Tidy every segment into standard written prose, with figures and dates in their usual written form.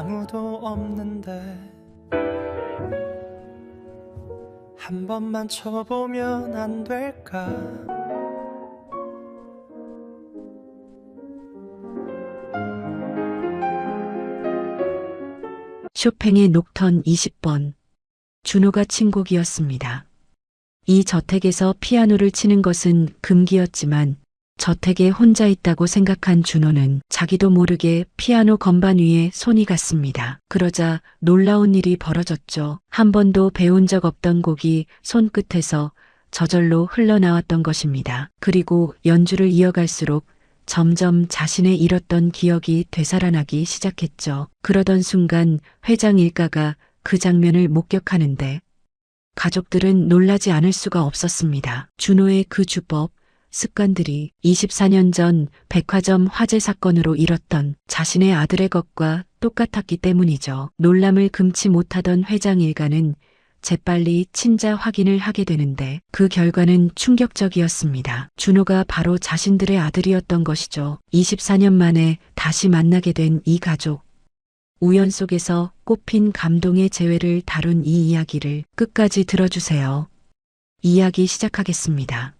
아무도 없는데 한 번만 쳐보면 안 될까? 쇼팽의 녹턴 20번. 준호가 친 곡이었습니다. 이 저택에서 피아노를 치는 것은 금기였지만 저택에 혼자 있다고 생각한 준호는 자기도 모르게 피아노 건반 위에 손이 갔습니다. 그러자 놀라운 일이 벌어졌죠. 한 번도 배운 적 없던 곡이 손끝에서 저절로 흘러나왔던 것입니다. 그리고 연주를 이어갈수록 점점 자신의 잃었던 기억이 되살아나기 시작했죠. 그러던 순간 회장 일가가 그 장면을 목격하는데 가족들은 놀라지 않을 수가 없었습니다. 준호의 그 주법, 습관들이 24년 전 백화점 화재 사건으로 잃었던 자신의 아들의 것과 똑같았기 때문이죠. 놀람을 금치 못하던 회장 일가는 재빨리 친자 확인을 하게 되는데 그 결과는 충격적이었습니다. 준호가 바로 자신들의 아들이었던 것이죠. 24년 만에 다시 만나게 된 이 가족. 우연 속에서 꽃핀 감동의 재회를 다룬 이 이야기를 끝까지 들어주세요. 이야기 시작하겠습니다.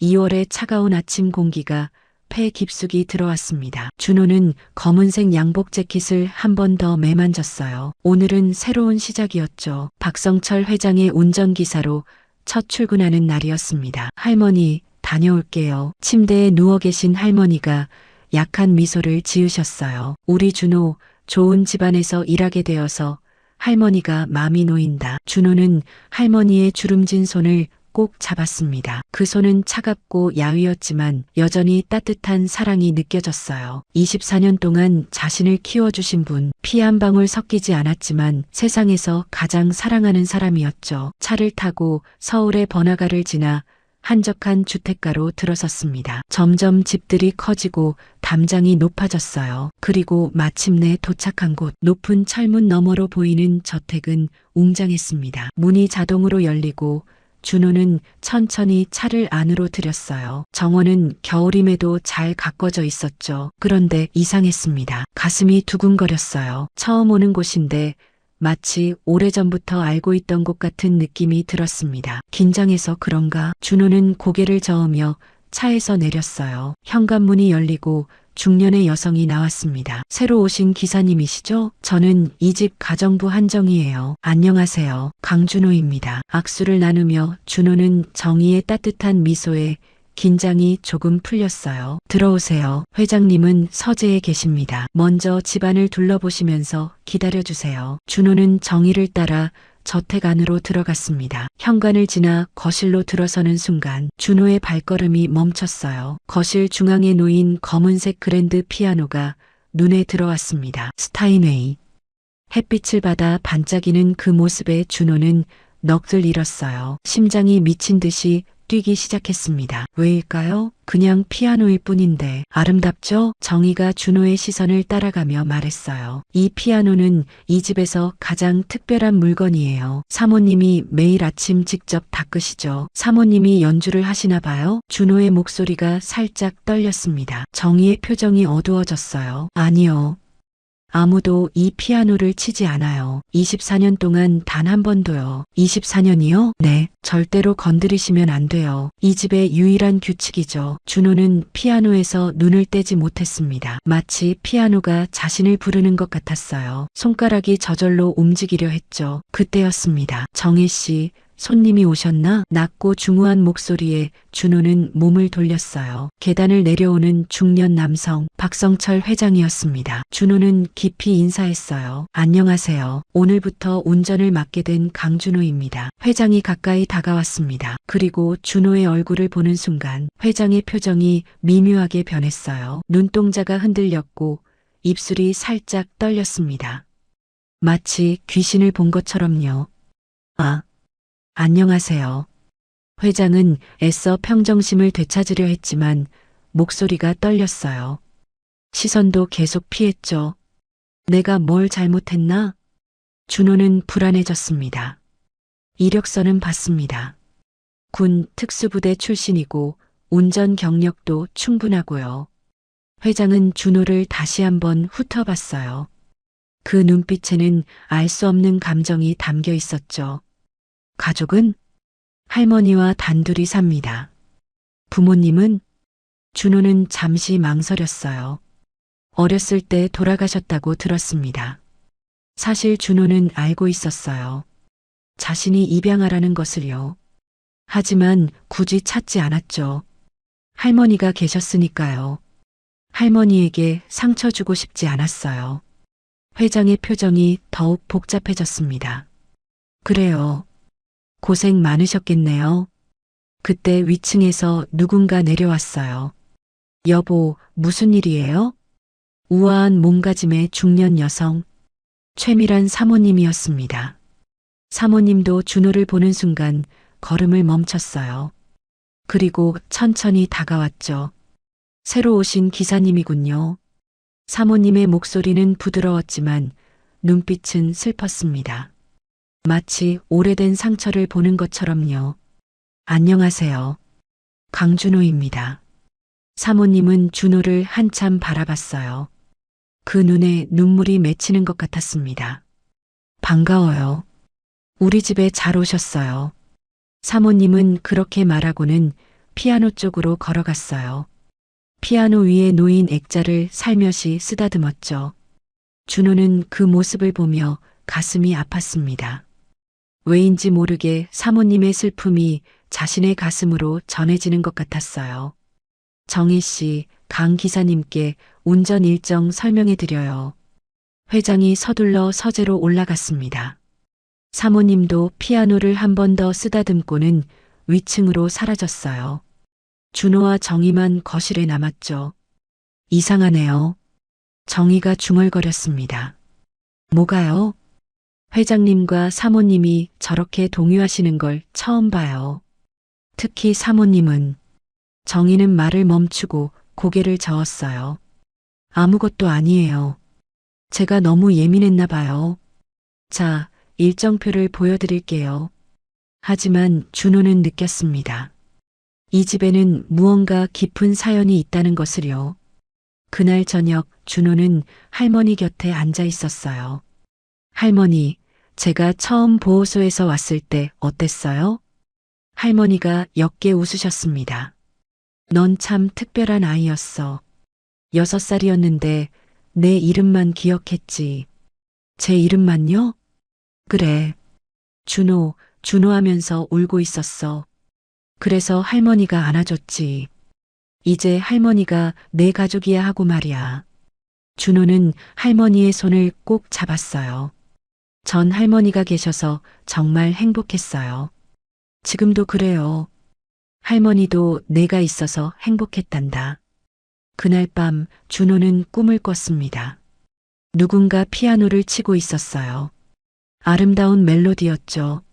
2월의 차가운 아침 공기가 폐 깊숙이 들어왔습니다. 준호는 검은색 양복 재킷을 한 번 더 매만졌어요. 오늘은 새로운 시작이었죠. 박성철 회장의 운전기사로 첫 출근하는 날이었습니다. 할머니, 다녀올게요. 침대에 누워 계신 할머니가 약한 미소를 지으셨어요. 우리 준호, 좋은 집안에서 일하게 되어서 할머니가 마음이 놓인다. 준호는 할머니의 주름진 손을 꼭 잡았습니다. 그 손은 차갑고 야위었지만 여전히 따뜻한 사랑이 느껴졌어요. 24년 동안 자신을 키워주신 분, 피 한 방울 섞이지 않았지만 세상에서 가장 사랑하는 사람이었죠. 차를 타고 서울의 번화가를 지나 한적한 주택가로 들어섰습니다. 점점 집들이 커지고 담장이 높아졌어요. 그리고 마침내 도착한 곳, 높은 철문 너머로 보이는 저택은 웅장했습니다. 문이 자동으로 열리고 준호는 천천히 차를 안으로 들였어요. 정원은 겨울임에도 잘 가꿔져 있었죠. 그런데 이상했습니다. 가슴이 두근거렸어요. 처음 오는 곳인데 마치 오래전부터 알고 있던 곳 같은 느낌이 들었습니다. 긴장해서 그런가? 준호는 고개를 저으며 차에서 내렸어요. 현관문이 열리고 중년의 여성이 나왔습니다. 새로 오신 기사님이시죠? 저는 이 집 가정부 한정희예요. 안녕하세요. 강준호입니다. 악수를 나누며 준호는 정희의 따뜻한 미소에 긴장이 조금 풀렸어요. 들어오세요. 회장님은 서재에 계십니다. 먼저 집안을 둘러보시면서 기다려주세요. 준호는 정희를 따라 저택 안으로 들어갔습니다. 현관을 지나 거실로 들어서는 순간 준호의 발걸음이 멈췄어요. 거실 중앙에 놓인 검은색 그랜드 피아노가 눈에 들어왔습니다. 스타인웨이. 햇빛을 받아 반짝이는 그 모습에 준호는 넋을 잃었어요. 심장이 미친 듯이 뛰기 시작했습니다. 왜일까요? 그냥 피아노일 뿐인데 아름답죠? 정희가 준호의 시선을 따라가며 말했어요. 이 피아노는 이 집에서 가장 특별한 물건이에요. 사모님이 매일 아침 직접 닦으시죠. 사모님이 연주를 하시나 봐요? 준호의 목소리가 살짝 떨렸습니다. 정희의 표정이 어두워졌어요. 아니요. 아무도 이 피아노를 치지 않아요. 24년 동안 단 한 번도요. 24년이요? 네. 절대로 건드리시면 안 돼요. 이 집의 유일한 규칙이죠. 준호는 피아노에서 눈을 떼지 못했습니다. 마치 피아노가 자신을 부르는 것 같았어요. 손가락이 저절로 움직이려 했죠. 그때였습니다. 정혜 씨, 손님이 오셨나? 낮고 중후한 목소리에 준호는 몸을 돌렸어요. 계단을 내려오는 중년 남성 박성철 회장이었습니다. 준호는 깊이 인사했어요. 안녕하세요. 오늘부터 운전을 맡게 된 강준호입니다. 회장이 가까이 다가왔습니다. 그리고 준호의 얼굴을 보는 순간 회장의 표정이 미묘하게 변했어요. 눈동자가 흔들렸고 입술이 살짝 떨렸습니다. 마치 귀신을 본 것처럼요. 안녕하세요. 회장은 애써 평정심을 되찾으려 했지만 목소리가 떨렸어요. 시선도 계속 피했죠. 내가 뭘 잘못했나? 준호는 불안해졌습니다. 이력서는 봤습니다. 군 특수부대 출신이고 운전 경력도 충분하고요. 회장은 준호를 다시 한번 훑어봤어요. 그 눈빛에는 알 수 없는 감정이 담겨 있었죠. 가족은 할머니와 단둘이 삽니다. 부모님은 준호는 잠시 망설였어요. 어렸을 때 돌아가셨다고 들었습니다. 사실 준호는 알고 있었어요. 자신이 입양하라는 것을요. 하지만 굳이 찾지 않았죠. 할머니가 계셨으니까요. 할머니에게 상처 주고 싶지 않았어요. 회장의 표정이 더욱 복잡해졌습니다. 그래요. 고생 많으셨겠네요. 그때 위층에서 누군가 내려왔어요. 여보, 무슨 일이에요? 우아한 몸가짐의 중년 여성, 최미란 사모님이었습니다. 사모님도 준호를 보는 순간 걸음을 멈췄어요. 그리고 천천히 다가왔죠. 새로 오신 기사님이군요. 사모님의 목소리는 부드러웠지만 눈빛은 슬펐습니다. 마치 오래된 상처를 보는 것처럼요. 안녕하세요. 강준호입니다. 사모님은 준호를 한참 바라봤어요. 그 눈에 눈물이 맺히는 것 같았습니다. 반가워요. 우리 집에 잘 오셨어요. 사모님은 그렇게 말하고는 피아노 쪽으로 걸어갔어요. 피아노 위에 놓인 액자를 살며시 쓰다듬었죠. 준호는 그 모습을 보며 가슴이 아팠습니다. 왜인지 모르게 사모님의 슬픔이 자신의 가슴으로 전해지는 것 같았어요. 정희 씨, 강 기사님께 운전 일정 설명해 드려요. 회장이 서둘러 서재로 올라갔습니다. 사모님도 피아노를 한 번 더 쓰다듬고는 위층으로 사라졌어요. 준호와 정희만 거실에 남았죠. 이상하네요. 정희가 중얼거렸습니다. 뭐가요? 회장님과 사모님이 저렇게 동요하시는 걸 처음 봐요. 특히 사모님은. 정희는 말을 멈추고 고개를 저었어요. 아무것도 아니에요. 제가 너무 예민했나 봐요. 자, 일정표를 보여드릴게요. 하지만 준호는 느꼈습니다. 이 집에는 무언가 깊은 사연이 있다는 것을요. 그날 저녁 준호는 할머니 곁에 앉아 있었어요. 할머니, 제가 처음 보호소에서 왔을 때 어땠어요? 할머니가 옅게 웃으셨습니다. 넌 참 특별한 아이였어. 6살이었는데 내 이름만 기억했지. 제 이름만요? 그래. 준호, 준호 하면서 울고 있었어. 그래서 할머니가 안아줬지. 이제 할머니가 내 가족이야 하고 말이야. 준호는 할머니의 손을 꼭 잡았어요. 전 할머니가 계셔서 정말 행복했어요. 지금도 그래요. 할머니도 내가 있어서 행복했단다. 그날 밤 준호는 꿈을 꿨습니다. 누군가 피아노를 치고 있었어요. 아름다운 멜로디였죠.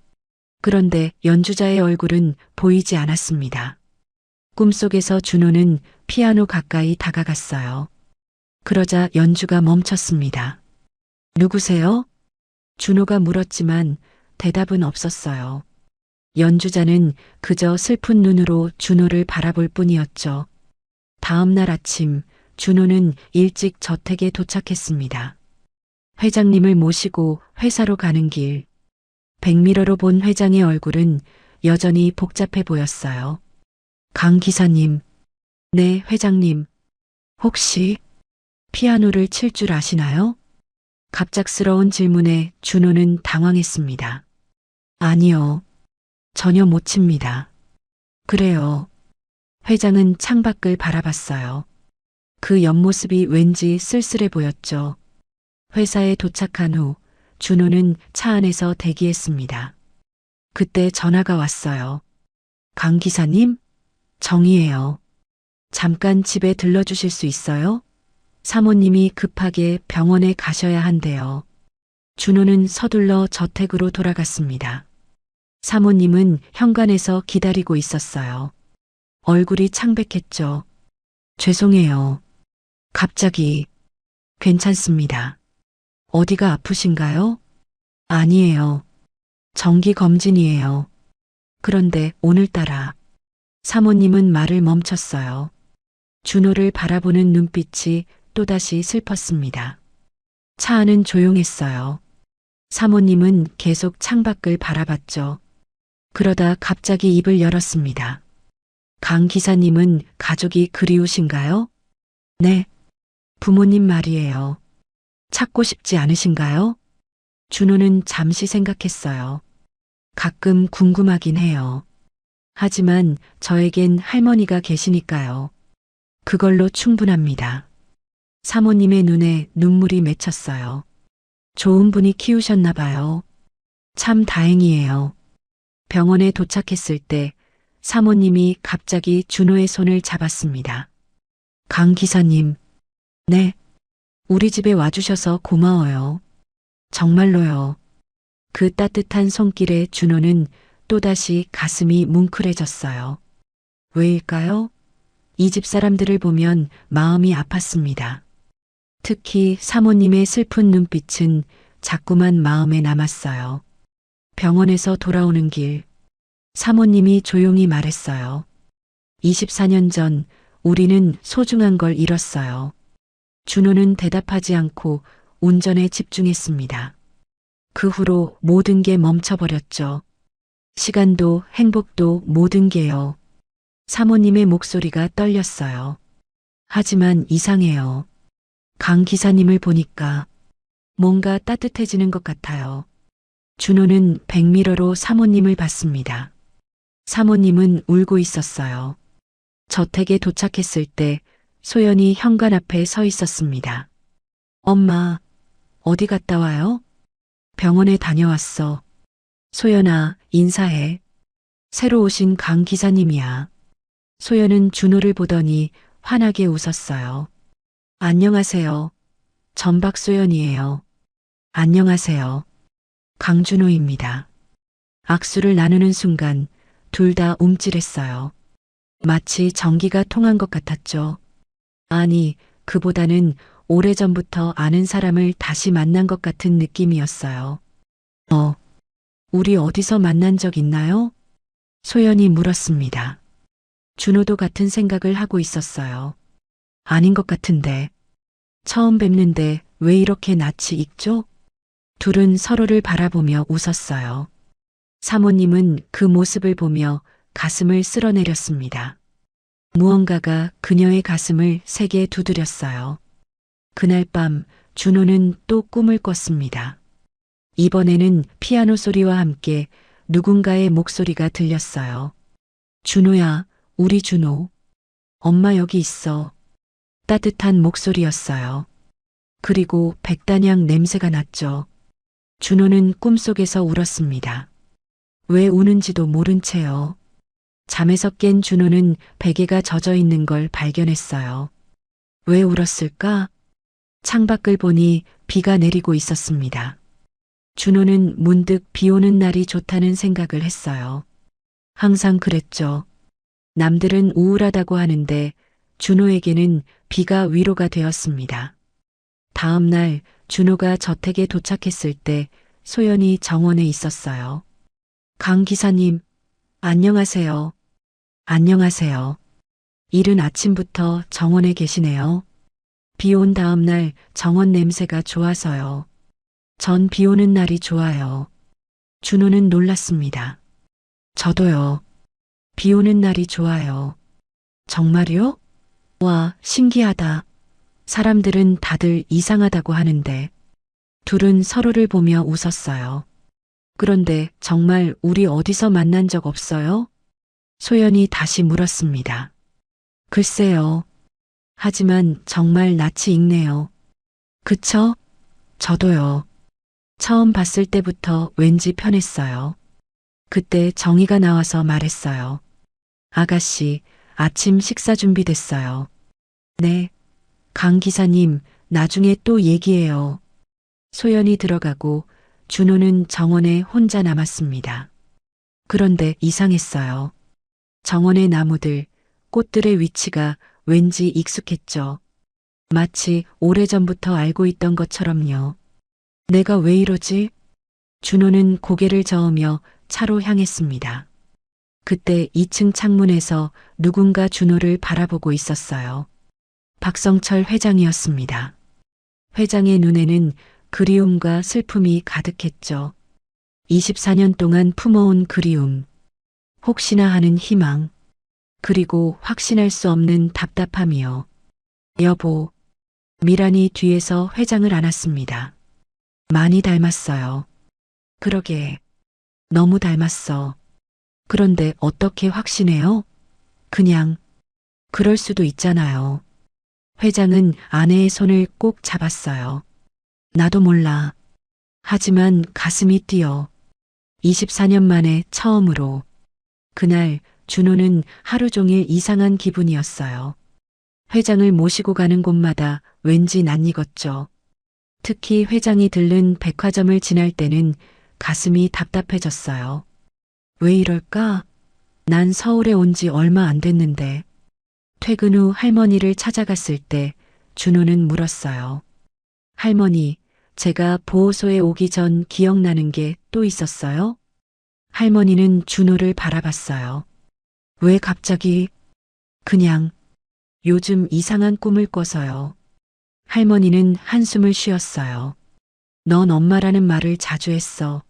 그런데 연주자의 얼굴은 보이지 않았습니다. 꿈속에서 준호는 피아노 가까이 다가갔어요. 그러자 연주가 멈췄습니다. 누구세요? 준호가 물었지만 대답은 없었어요. 연주자는 그저 슬픈 눈으로 준호를 바라볼 뿐이었죠. 다음 날 아침 준호는 일찍 저택에 도착했습니다. 회장님을 모시고 회사로 가는 길. 백미러로 본 회장의 얼굴은 여전히 복잡해 보였어요. 강 기사님. 네, 회장님. 혹시 피아노를 칠 줄 아시나요? 갑작스러운 질문에 준호는 당황했습니다. 아니요. 전혀 못 칩니다. 그래요. 회장은 창밖을 바라봤어요. 그 옆모습이 왠지 쓸쓸해 보였죠. 회사에 도착한 후 준호는 차 안에서 대기했습니다. 그때 전화가 왔어요. 강 기사님? 정희예요. 잠깐 집에 들러주실 수 있어요? 사모님이 급하게 병원에 가셔야 한대요. 준호는 서둘러 저택으로 돌아갔습니다. 사모님은 현관에서 기다리고 있었어요. 얼굴이 창백했죠. 죄송해요. 갑자기. 괜찮습니다. 어디가 아프신가요? 아니에요. 정기 검진이에요. 그런데 오늘따라 사모님은 말을 멈췄어요. 준호를 바라보는 눈빛이 또다시 슬펐습니다. 차 안은 조용했어요. 사모님은 계속 창밖을 바라봤죠. 그러다 갑자기 입을 열었습니다. 강 기사님은 가족이 그리우신가요? 네. 부모님 말이에요. 찾고 싶지 않으신가요? 준호는 잠시 생각했어요. 가끔 궁금하긴 해요. 하지만 저에겐 할머니가 계시니까요. 그걸로 충분합니다. 사모님의 눈에 눈물이 맺혔어요. 좋은 분이 키우셨나 봐요. 참 다행이에요. 병원에 도착했을 때 사모님이 갑자기 준호의 손을 잡았습니다. 강 기사님, 네. 우리 집에 와주셔서 고마워요. 정말로요. 그 따뜻한 손길에 준호는 또다시 가슴이 뭉클해졌어요. 왜일까요? 이 집 사람들을 보면 마음이 아팠습니다. 특히 사모님의 슬픈 눈빛은 자꾸만 마음에 남았어요. 병원에서 돌아오는 길, 사모님이 조용히 말했어요. 24년 전 우리는 소중한 걸 잃었어요. 준호는 대답하지 않고 운전에 집중했습니다. 그 후로 모든 게 멈춰버렸죠. 시간도 행복도 모든 게요. 사모님의 목소리가 떨렸어요. 하지만 이상해요. 강 기사님을 보니까 뭔가 따뜻해지는 것 같아요. 준호는 백미러로 사모님을 봤습니다. 사모님은 울고 있었어요. 저택에 도착했을 때 소연이 현관 앞에 서 있었습니다. 엄마, 어디 갔다 와요? 병원에 다녀왔어. 소연아, 인사해. 새로 오신 강 기사님이야. 소연은 준호를 보더니 환하게 웃었어요. 안녕하세요. 전박소연이에요. 안녕하세요. 강준호입니다. 악수를 나누는 순간 둘 다 움찔했어요. 마치 전기가 통한 것 같았죠. 아니, 그보다는 오래전부터 아는 사람을 다시 만난 것 같은 느낌이었어요. 우리 어디서 만난 적 있나요? 소연이 물었습니다. 준호도 같은 생각을 하고 있었어요. 아닌 것 같은데. 처음 뵙는데 왜 이렇게 낯이 익죠? 둘은 서로를 바라보며 웃었어요. 사모님은 그 모습을 보며 가슴을 쓸어내렸습니다. 무언가가 그녀의 가슴을 세게 두드렸어요. 그날 밤 준호는 또 꿈을 꿨습니다. 이번에는 피아노 소리와 함께 누군가의 목소리가 들렸어요. 준호야, 우리 준호. 엄마 여기 있어. 따뜻한 목소리였어요. 그리고 백단향 냄새가 났죠. 준호는 꿈속에서 울었습니다. 왜 우는지도 모른 채요. 잠에서 깬 준호는 베개가 젖어 있는 걸 발견했어요. 왜 울었을까? 창밖을 보니 비가 내리고 있었습니다. 준호는 문득 비 오는 날이 좋다는 생각을 했어요. 항상 그랬죠. 남들은 우울하다고 하는데 준호에게는 비가 위로가 되었습니다. 다음 날 준호가 저택에 도착했을 때 소연이 정원에 있었어요. 강 기사님, 안녕하세요. 안녕하세요. 이른 아침부터 정원에 계시네요. 비 온 다음 날 정원 냄새가 좋아서요. 전 비 오는 날이 좋아요. 준호는 놀랐습니다. 저도요. 비 오는 날이 좋아요. 정말요? 와, 신기하다. 사람들은 다들 이상하다고 하는데. 둘은 서로를 보며 웃었어요. 그런데 정말 우리 어디서 만난 적 없어요? 소연이 다시 물었습니다. 글쎄요. 하지만 정말 낯이 익네요. 그쵸? 저도요. 처음 봤을 때부터 왠지 편했어요. 그때 정희가 나와서 말했어요. 아가씨, 아침 식사 준비됐어요. 네. 강 기사님, 나중에 또 얘기해요. 소연이 들어가고 준호는 정원에 혼자 남았습니다. 그런데 이상했어요. 정원의 나무들, 꽃들의 위치가 왠지 익숙했죠. 마치 오래전부터 알고 있던 것처럼요. 내가 왜 이러지? 준호는 고개를 저으며 차로 향했습니다. 그때 2층 창문에서 누군가 준호를 바라보고 있었어요. 박성철 회장이었습니다. 회장의 눈에는 그리움과 슬픔이 가득했죠. 24년 동안 품어온 그리움, 혹시나 하는 희망, 그리고 확신할 수 없는 답답함이요. 여보, 미란이 뒤에서 회장을 안았습니다. 많이 닮았어요. 그러게, 너무 닮았어. 그런데 어떻게 확신해요? 그냥, 그럴 수도 있잖아요. 회장은 아내의 손을 꼭 잡았어요. 나도 몰라. 하지만 가슴이 뛰어. 24년 만에 처음으로. 그날 준호는 하루 종일 이상한 기분이었어요. 회장을 모시고 가는 곳마다 왠지 낯익었죠. 특히 회장이 들른 백화점을 지날 때는 가슴이 답답해졌어요. 왜 이럴까? 난 서울에 온 지 얼마 안 됐는데. 퇴근 후 할머니를 찾아갔을 때 준호는 물었어요. 할머니, 제가 보호소에 오기 전 기억나는 게 또 있었어요? 할머니는 준호를 바라봤어요. 왜 갑자기? 그냥 요즘 이상한 꿈을 꿔서요. 할머니는 한숨을 쉬었어요. 넌 엄마라는 말을 자주 했어.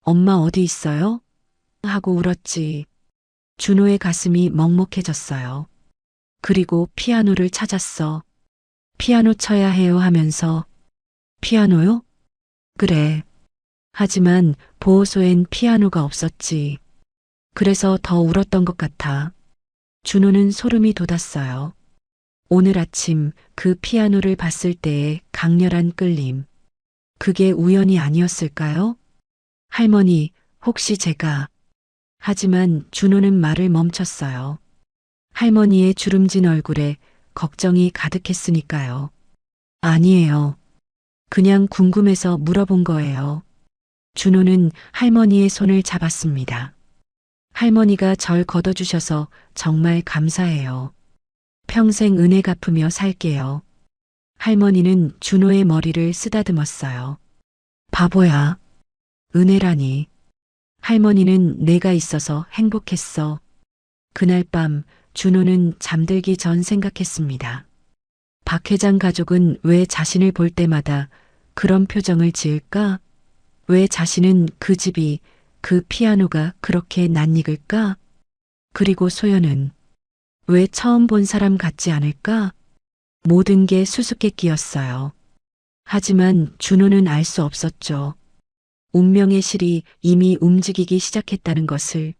엄마 어디 있어요? 하고 울었지. 준호의 가슴이 먹먹해졌어요. 그리고 피아노를 찾았어. 피아노 쳐야 해요 하면서. 피아노요? 그래. 하지만 보호소엔 피아노가 없었지. 그래서 더 울었던 것 같아. 준호는 소름이 돋았어요. 오늘 아침 그 피아노를 봤을 때의 강렬한 끌림. 그게 우연이 아니었을까요? 할머니, 혹시 제가... 하지만 준호는 말을 멈췄어요. 할머니의 주름진 얼굴에 걱정이 가득했으니까요. 아니에요. 그냥 궁금해서 물어본 거예요. 준호는 할머니의 손을 잡았습니다. 할머니가 절 걷어주셔서 정말 감사해요. 평생 은혜 갚으며 살게요. 할머니는 준호의 머리를 쓰다듬었어요. 바보야. 은혜라니. 할머니는 내가 있어서 행복했어. 그날 밤 준호는 잠들기 전 생각했습니다. 박 회장 가족은 왜 자신을 볼 때마다 그런 표정을 지을까? 왜 자신은 그 집이, 그 피아노가 그렇게 낯익을까? 그리고 소연은 왜 처음 본 사람 같지 않을까? 모든 게 수수께끼였어요. 하지만 준호는 알 수 없었죠. 운명의 실이 이미 움직이기 시작했다는 것을.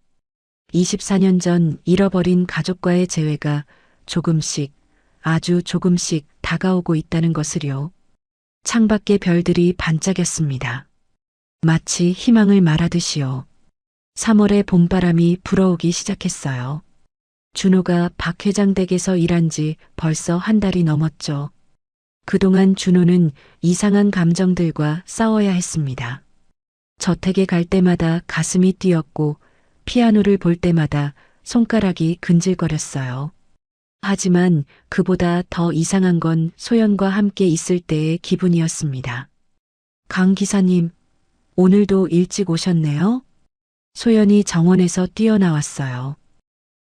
24년 전 잃어버린 가족과의 재회가 조금씩, 아주 조금씩 다가오고 있다는 것을요. 창밖의 별들이 반짝였습니다. 마치 희망을 말하듯이요. 3월의 봄바람이 불어오기 시작했어요. 준호가 박 회장 댁에서 일한 지 벌써 한 달이 넘었죠. 그동안 준호는 이상한 감정들과 싸워야 했습니다. 저택에 갈 때마다 가슴이 뛰었고 피아노를 볼 때마다 손가락이 근질거렸어요. 하지만 그보다 더 이상한 건 소연과 함께 있을 때의 기분이었습니다. 강 기사님, 오늘도 일찍 오셨네요? 소연이 정원에서 뛰어나왔어요.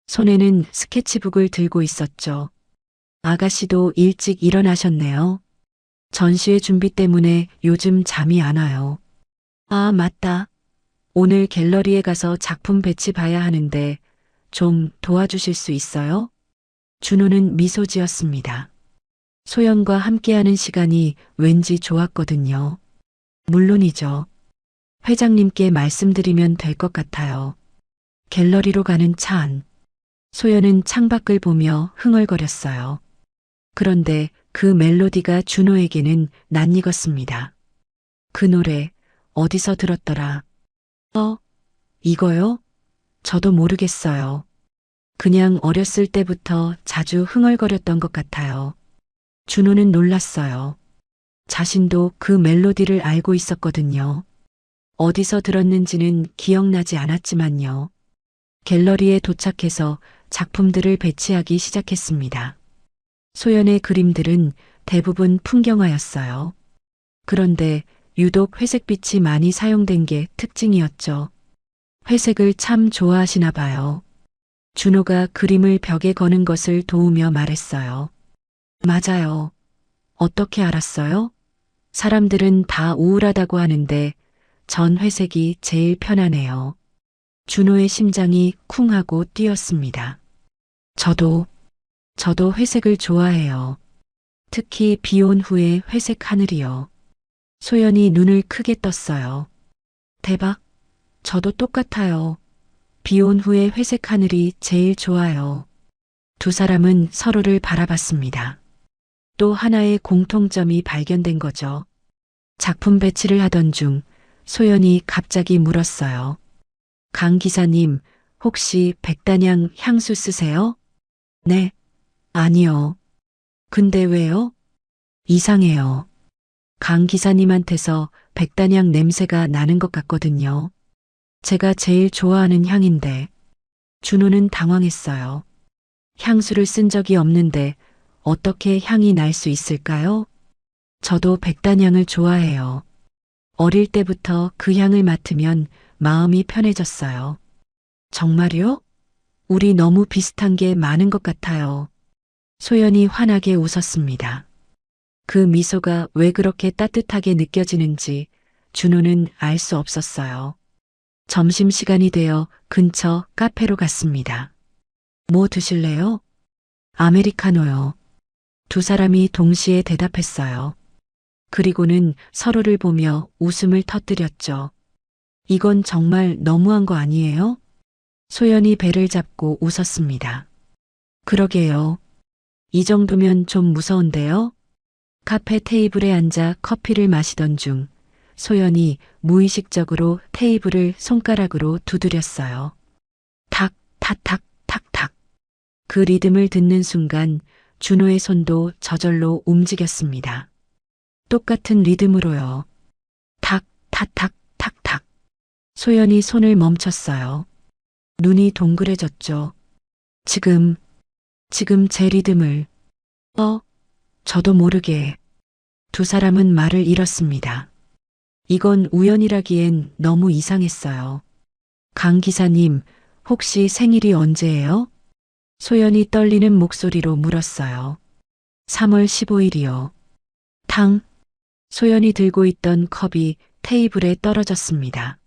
손에는 스케치북을 들고 있었죠. 아가씨도 일찍 일어나셨네요. 전시회 준비 때문에 요즘 잠이 안 와요. 아, 맞다. 오늘 갤러리에 가서 작품 배치 봐야 하는데 좀 도와주실 수 있어요? 준호는 미소 지었습니다. 소연과 함께하는 시간이 왠지 좋았거든요. 물론이죠. 회장님께 말씀드리면 될 것 같아요. 갤러리로 가는 차 안. 소연은 창밖을 보며 흥얼거렸어요. 그런데 그 멜로디가 준호에게는 낯익었습니다. 그 노래 어디서 들었더라? 이거요? 저도 모르겠어요. 그냥 어렸을 때부터 자주 흥얼거렸던 것 같아요. 준호는 놀랐어요. 자신도 그 멜로디를 알고 있었거든요. 어디서 들었는지는 기억나지 않았지만요. 갤러리에 도착해서 작품들을 배치하기 시작했습니다. 소연의 그림들은 대부분 풍경화였어요. 그런데 유독 회색빛이 많이 사용된 게 특징이었죠. 회색을 참 좋아하시나 봐요. 준호가 그림을 벽에 거는 것을 도우며 말했어요. 맞아요. 어떻게 알았어요? 사람들은 다 우울하다고 하는데 전 회색이 제일 편하네요. 준호의 심장이 쿵 하고 뛰었습니다. 저도 회색을 좋아해요. 특히 비 온 후에 회색 하늘이요. 소연이 눈을 크게 떴어요. 대박, 저도 똑같아요. 비 온 후에 회색 하늘이 제일 좋아요. 두 사람은 서로를 바라봤습니다. 또 하나의 공통점이 발견된 거죠. 작품 배치를 하던 중 소연이 갑자기 물었어요. 강 기사님, 혹시 백단향 향수 쓰세요? 네, 아니요. 근데 왜요? 이상해요. 강 기사님한테서 백단향 냄새가 나는 것 같거든요. 제가 제일 좋아하는 향인데. 준호는 당황했어요. 향수를 쓴 적이 없는데 어떻게 향이 날 수 있을까요? 저도 백단향을 좋아해요. 어릴 때부터 그 향을 맡으면 마음이 편해졌어요. 정말요? 우리 너무 비슷한 게 많은 것 같아요. 소연이 환하게 웃었습니다. 그 미소가 왜 그렇게 따뜻하게 느껴지는지 준호는 알 수 없었어요. 점심시간이 되어 근처 카페로 갔습니다. 뭐 드실래요? 아메리카노요. 두 사람이 동시에 대답했어요. 그리고는 서로를 보며 웃음을 터뜨렸죠. 이건 정말 너무한 거 아니에요? 소연이 배를 잡고 웃었습니다. 그러게요. 이 정도면 좀 무서운데요? 카페 테이블에 앉아 커피를 마시던 중 소연이 무의식적으로 테이블을 손가락으로 두드렸어요. 탁, 탁, 탁, 탁, 탁. 그 리듬을 듣는 순간 준호의 손도 저절로 움직였습니다. 똑같은 리듬으로요. 탁, 탁, 탁, 탁, 탁. 소연이 손을 멈췄어요. 눈이 동그래졌죠. 지금 제 리듬을. 저도 모르게. 두 사람은 말을 잃었습니다. 이건 우연이라기엔 너무 이상했어요. 강 기사님, 혹시 생일이 언제예요? 소연이 떨리는 목소리로 물었어요. 3월 15일이요. 탕. 소연이 들고 있던 컵이 테이블에 떨어졌습니다.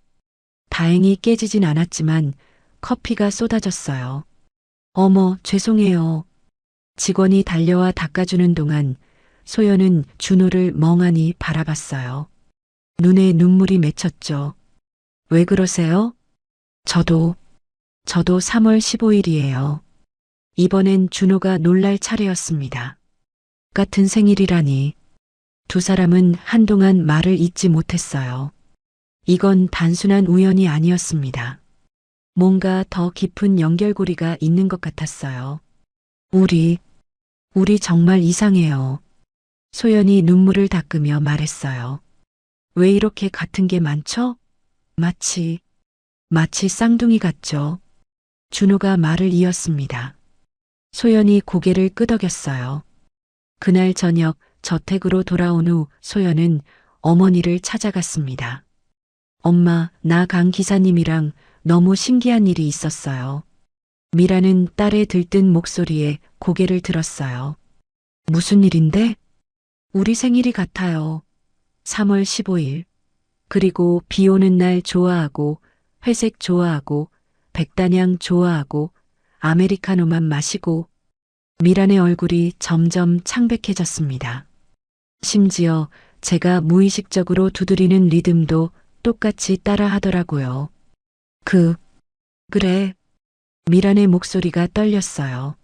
다행히 깨지진 않았지만 커피가 쏟아졌어요. 어머, 죄송해요. 직원이 달려와 닦아주는 동안 소연은 준호를 멍하니 바라봤어요. 눈에 눈물이 맺혔죠. 왜 그러세요? 저도 3월 15일이에요. 이번엔 준호가 놀랄 차례였습니다. 같은 생일이라니. 두 사람은 한동안 말을 잇지 못했어요. 이건 단순한 우연이 아니었습니다. 뭔가 더 깊은 연결고리가 있는 것 같았어요. 우리 정말 이상해요. 소연이 눈물을 닦으며 말했어요. 왜 이렇게 같은 게 많죠? 마치 쌍둥이 같죠? 준호가 말을 이었습니다. 소연이 고개를 끄덕였어요. 그날 저녁 저택으로 돌아온 후 소연은 어머니를 찾아갔습니다. 엄마, 나 강 기사님이랑 너무 신기한 일이 있었어요. 미라는 딸의 들뜬 목소리에 고개를 들었어요. 무슨 일인데? 우리 생일이 같아요. 3월 15일. 그리고 비 오는 날 좋아하고, 회색 좋아하고, 백단향 좋아하고, 아메리카노만 마시고. 미란의 얼굴이 점점 창백해졌습니다. 심지어 제가 무의식적으로 두드리는 리듬도 똑같이 따라 하더라고요. 그래. 미란의 목소리가 떨렸어요.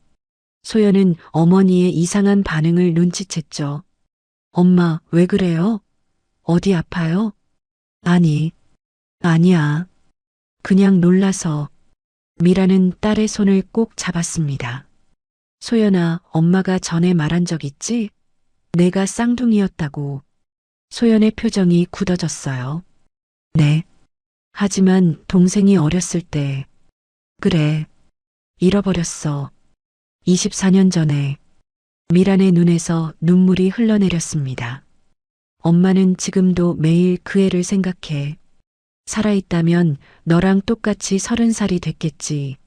소연은 어머니의 이상한 반응을 눈치챘죠. 엄마, 왜 그래요? 어디 아파요? 아니야. 그냥 놀라서. 미라는 딸의 손을 꼭 잡았습니다. 소연아, 엄마가 전에 말한 적 있지? 내가 쌍둥이였다고. 소연의 표정이 굳어졌어요. 네. 하지만 동생이 어렸을 때. 그래. 잃어버렸어. 24년 전에. 미란의 눈에서 눈물이 흘러내렸습니다. 엄마는 지금도 매일 그 애를 생각해. 살아있다면 너랑 똑같이 30살이 됐겠지.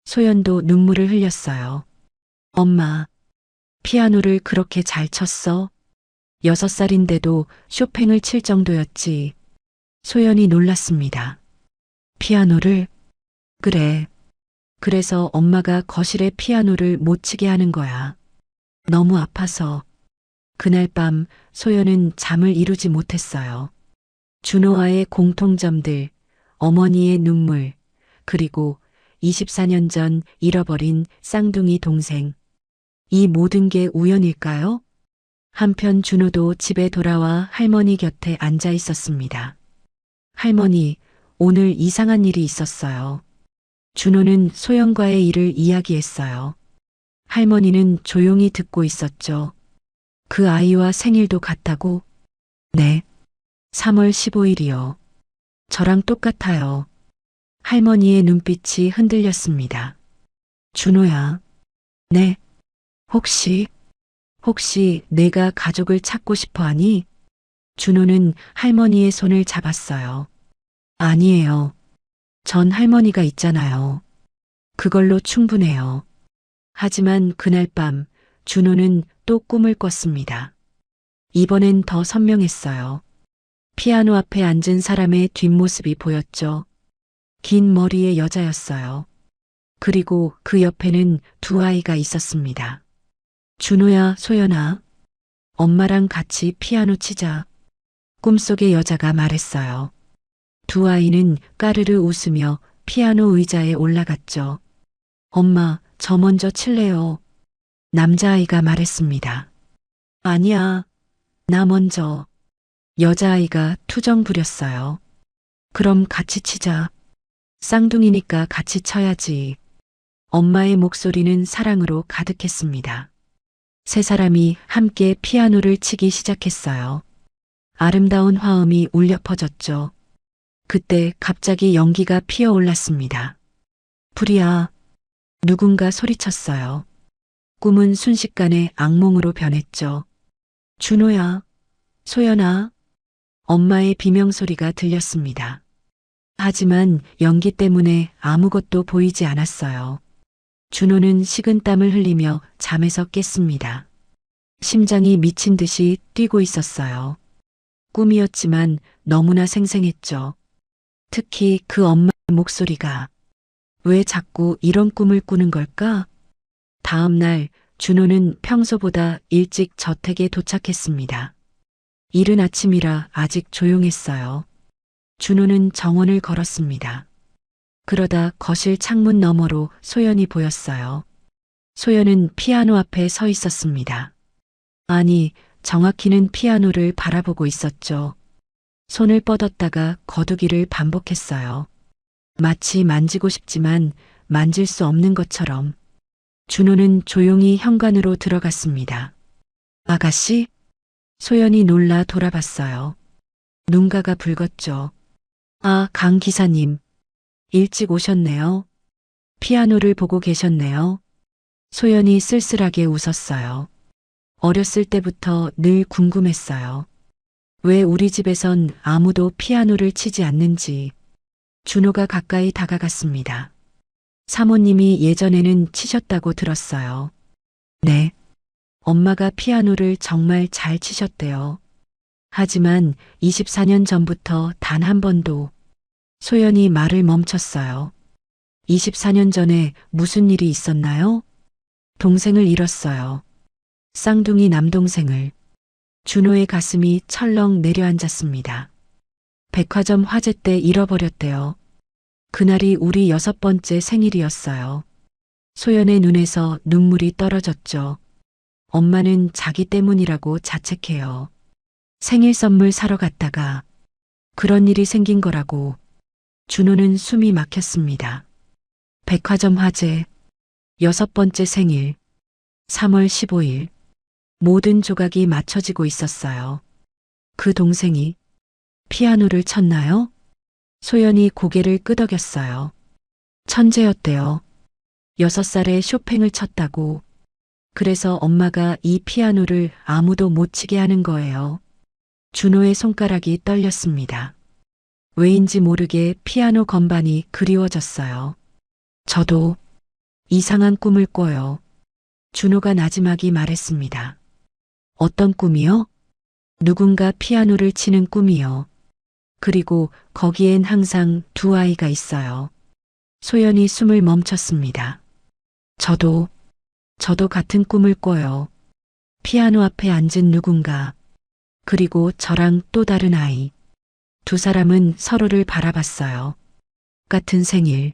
소연도 눈물을 흘렸어요. 엄마, 피아노를 그렇게 잘 쳤어? 6살인데도 쇼팽을 칠 정도였지. 소연이 놀랐습니다. 피아노를? 그래. 그래서 엄마가 거실에 피아노를 못 치게 하는 거야. 너무 아파서. 그날 밤 소연은 잠을 이루지 못했어요. 준호와의 공통점들, 어머니의 눈물, 그리고 24년 전 잃어버린 쌍둥이 동생. 이 모든 게 우연일까요? 한편 준호도 집에 돌아와 할머니 곁에 앉아 있었습니다. 할머니, 오늘 이상한 일이 있었어요. 준호는 소연과의 일을 이야기했어요. 할머니는 조용히 듣고 있었죠. 그 아이와 생일도 같다고? 네. 3월 15일이요. 저랑 똑같아요. 할머니의 눈빛이 흔들렸습니다. 준호야. 네. 혹시 내가 가족을 찾고 싶어 하니? 준호는 할머니의 손을 잡았어요. 아니에요. 전 할머니가 있잖아요. 그걸로 충분해요. 하지만 그날 밤 준호는 또 꿈을 꿨습니다. 이번엔 더 선명했어요. 피아노 앞에 앉은 사람의 뒷모습이 보였죠. 긴 머리의 여자였어요. 그리고 그 옆에는 두 아이가 있었습니다. 준호야, 소연아. 엄마랑 같이 피아노 치자. 꿈속의 여자가 말했어요. 두 아이는 까르르 웃으며 피아노 의자에 올라갔죠. 엄마, 저 먼저 칠래요. 남자아이가 말했습니다. 아니야, 나 먼저. 여자아이가 투정 부렸어요. 그럼 같이 치자. 쌍둥이니까 같이 쳐야지. 엄마의 목소리는 사랑으로 가득했습니다. 세 사람이 함께 피아노를 치기 시작했어요. 아름다운 화음이 울려 퍼졌죠. 그때 갑자기 연기가 피어올랐습니다. 불이야. 누군가 소리쳤어요. 꿈은 순식간에 악몽으로 변했죠. 준호야, 소연아. 엄마의 비명소리가 들렸습니다. 하지만 연기 때문에 아무것도 보이지 않았어요. 준호는 식은땀을 흘리며 잠에서 깼습니다. 심장이 미친 듯이 뛰고 있었어요. 꿈이었지만 너무나 생생했죠. 특히 그 엄마의 목소리가. 왜 자꾸 이런 꿈을 꾸는 걸까? 다음 날 준호는 평소보다 일찍 저택에 도착했습니다. 이른 아침이라 아직 조용했어요. 준호는 정원을 걸었습니다. 그러다 거실 창문 너머로 소연이 보였어요. 소연은 피아노 앞에 서 있었습니다. 아니, 정확히는 피아노를 바라보고 있었죠. 손을 뻗었다가 거두기를 반복했어요. 마치 만지고 싶지만 만질 수 없는 것처럼. 준호는 조용히 현관으로 들어갔습니다. 아가씨? 소연이 놀라 돌아봤어요. 눈가가 붉었죠. 아, 강 기사님. 일찍 오셨네요. 피아노를 보고 계셨네요. 소연이 쓸쓸하게 웃었어요. 어렸을 때부터 늘 궁금했어요. 왜 우리 집에선 아무도 피아노를 치지 않는지. 준호가 가까이 다가갔습니다. 사모님이 예전에는 치셨다고 들었어요. 네. 엄마가 피아노를 정말 잘 치셨대요. 하지만 24년 전부터 단 한 번도. 소연이 말을 멈췄어요. 24년 전에 무슨 일이 있었나요? 동생을 잃었어요. 쌍둥이 남동생을. 준호의 가슴이 철렁 내려앉았습니다. 백화점 화재 때 잃어버렸대요. 그날이 우리 6번째 생일이었어요. 소연의 눈에서 눈물이 떨어졌죠. 엄마는 자기 때문이라고 자책해요. 생일 선물 사러 갔다가 그런 일이 생긴 거라고. 준호는 숨이 막혔습니다. 백화점 화재, 6번째 생일, 3월 15일. 모든 조각이 맞춰지고 있었어요. 그 동생이 피아노를 쳤나요? 소연이 고개를 끄덕였어요. 천재였대요. 6살에 쇼팽을 쳤다고. 그래서 엄마가 이 피아노를 아무도 못 치게 하는 거예요. 준호의 손가락이 떨렸습니다. 왜인지 모르게 피아노 건반이 그리워졌어요. 저도 이상한 꿈을 꿔요. 준호가 나지막이 말했습니다. 어떤 꿈이요? 누군가 피아노를 치는 꿈이요. 그리고 거기엔 항상 두 아이가 있어요. 소연이 숨을 멈췄습니다. 저도 같은 꿈을 꿔요. 피아노 앞에 앉은 누군가, 그리고 저랑 또 다른 아이. 두 사람은 서로를 바라봤어요. 같은 생일,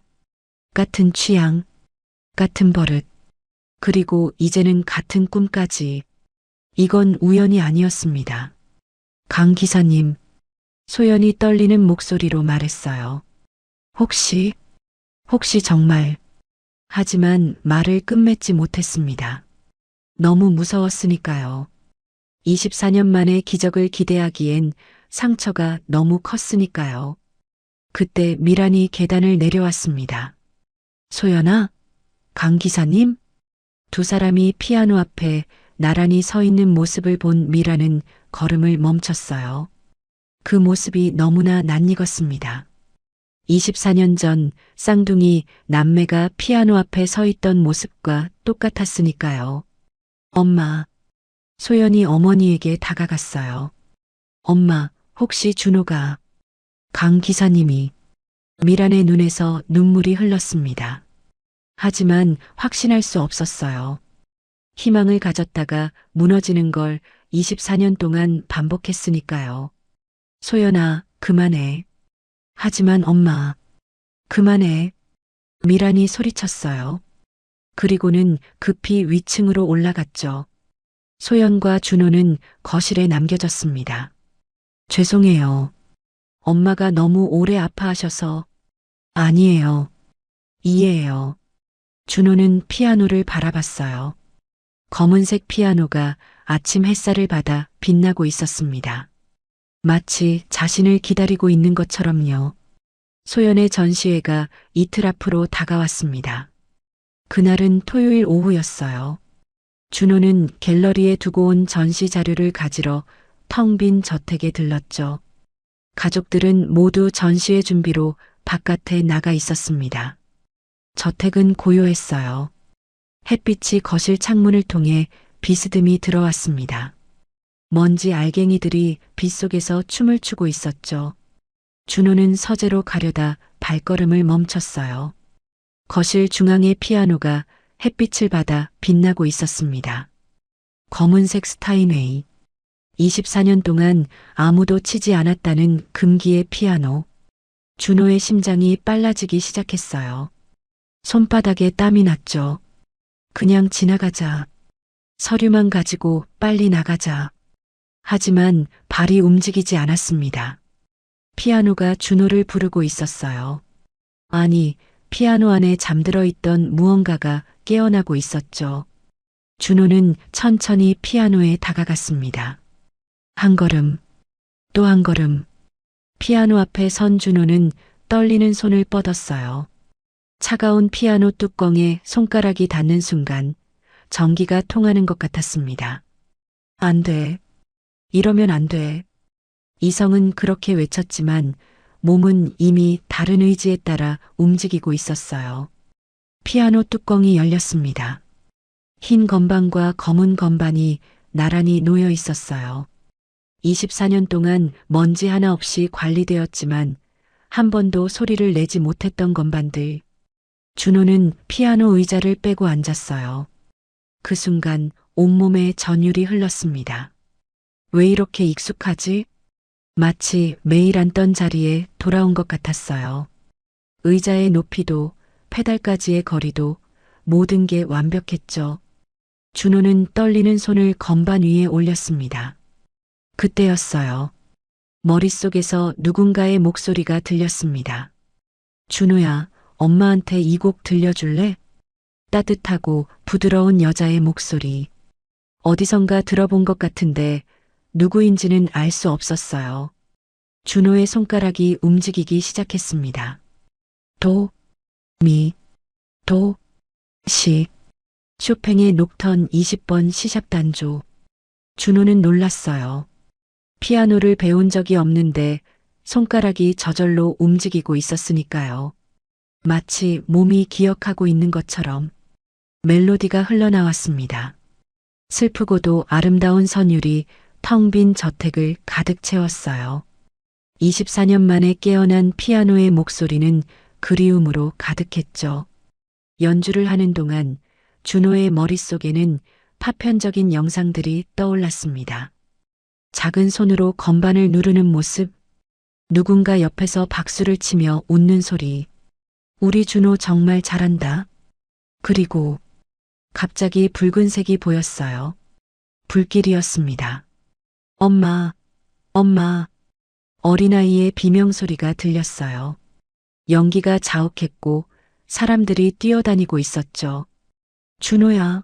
같은 취향, 같은 버릇, 그리고 이제는 같은 꿈까지. 이건 우연이 아니었습니다. 강 기사님, 소연이 떨리는 목소리로 말했어요. 혹시 정말. 하지만 말을 끝맺지 못했습니다. 너무 무서웠으니까요. 24년 만에 기적을 기대하기엔 상처가 너무 컸으니까요. 그때 미란이 계단을 내려왔습니다. 소연아, 강 기사님? 두 사람이 피아노 앞에 나란히 서 있는 모습을 본 미란은 걸음을 멈췄어요. 그 모습이 너무나 낯익었습니다. 24년 전 쌍둥이 남매가 피아노 앞에 서 있던 모습과 똑같았으니까요. 엄마. 소연이 어머니에게 다가갔어요. 엄마, 혹시 준호가. 강 기사님이. 미란의 눈에서 눈물이 흘렀습니다. 하지만 확신할 수 없었어요. 희망을 가졌다가 무너지는 걸 24년 동안 반복했으니까요. 소연아, 그만해. 하지만 엄마, 그만해. 미란이 소리쳤어요. 그리고는 급히 위층으로 올라갔죠. 소연과 준호는 거실에 남겨졌습니다. 죄송해요. 엄마가 너무 오래 아파하셔서. 아니에요. 이해해요. 준호는 피아노를 바라봤어요. 검은색 피아노가 아침 햇살을 받아 빛나고 있었습니다. 마치 자신을 기다리고 있는 것처럼요. 소연의 전시회가 이틀 앞으로 다가왔습니다. 그날은 토요일 오후였어요. 준호는 갤러리에 두고 온 전시 자료를 가지러 텅 빈 저택에 들렀죠. 가족들은 모두 전시회 준비로 바깥에 나가 있었습니다. 저택은 고요했어요. 햇빛이 거실 창문을 통해 비스듬히 들어왔습니다. 먼지 알갱이들이 빗속에서 춤을 추고 있었죠. 준호는 서재로 가려다 발걸음을 멈췄어요. 거실 중앙의 피아노가 햇빛을 받아 빛나고 있었습니다. 검은색 스타인웨이. 24년 동안 아무도 치지 않았다는 금기의 피아노. 준호의 심장이 빨라지기 시작했어요. 손바닥에 땀이 났죠. 그냥 지나가자. 서류만 가지고 빨리 나가자. 하지만 발이 움직이지 않았습니다. 피아노가 준호를 부르고 있었어요. 아니, 피아노 안에 잠들어 있던 무언가가 깨어나고 있었죠. 준호는 천천히 피아노에 다가갔습니다. 한 걸음, 또 한 걸음. 피아노 앞에 선 준호는 떨리는 손을 뻗었어요. 차가운 피아노 뚜껑에 손가락이 닿는 순간 전기가 통하는 것 같았습니다. 안 돼. 이러면 안 돼. 이성은 그렇게 외쳤지만 몸은 이미 다른 의지에 따라 움직이고 있었어요. 피아노 뚜껑이 열렸습니다. 흰 건반과 검은 건반이 나란히 놓여 있었어요. 24년 동안 먼지 하나 없이 관리되었지만 한 번도 소리를 내지 못했던 건반들. 준호는 피아노 의자를 빼고 앉았어요. 그 순간 온몸에 전율이 흘렀습니다. 왜 이렇게 익숙하지? 마치 매일 앉던 자리에 돌아온 것 같았어요. 의자의 높이도 페달까지의 거리도 모든 게 완벽했죠. 준호는 떨리는 손을 건반 위에 올렸습니다. 그때였어요. 머릿속에서 누군가의 목소리가 들렸습니다. 준호야, 엄마한테 이 곡 들려줄래? 따뜻하고 부드러운 여자의 목소리. 어디선가 들어본 것 같은데 누구인지는 알 수 없었어요. 준호의 손가락이 움직이기 시작했습니다. 도, 미, 도, 시. 쇼팽의 녹턴 20번 C샵 단조. 준호는 놀랐어요. 피아노를 배운 적이 없는데 손가락이 저절로 움직이고 있었으니까요. 마치 몸이 기억하고 있는 것처럼 멜로디가 흘러나왔습니다. 슬프고도 아름다운 선율이 텅 빈 저택을 가득 채웠어요. 24년 만에 깨어난 피아노의 목소리는 그리움으로 가득했죠. 연주를 하는 동안 준호의 머릿속에는 파편적인 영상들이 떠올랐습니다. 작은 손으로 건반을 누르는 모습, 누군가 옆에서 박수를 치며 웃는 소리, 우리 준호 정말 잘한다. 그리고 갑자기 붉은색이 보였어요. 불길이었습니다. 엄마, 엄마. 어린아이의 비명소리가 들렸어요. 연기가 자욱했고 사람들이 뛰어다니고 있었죠. 준호야,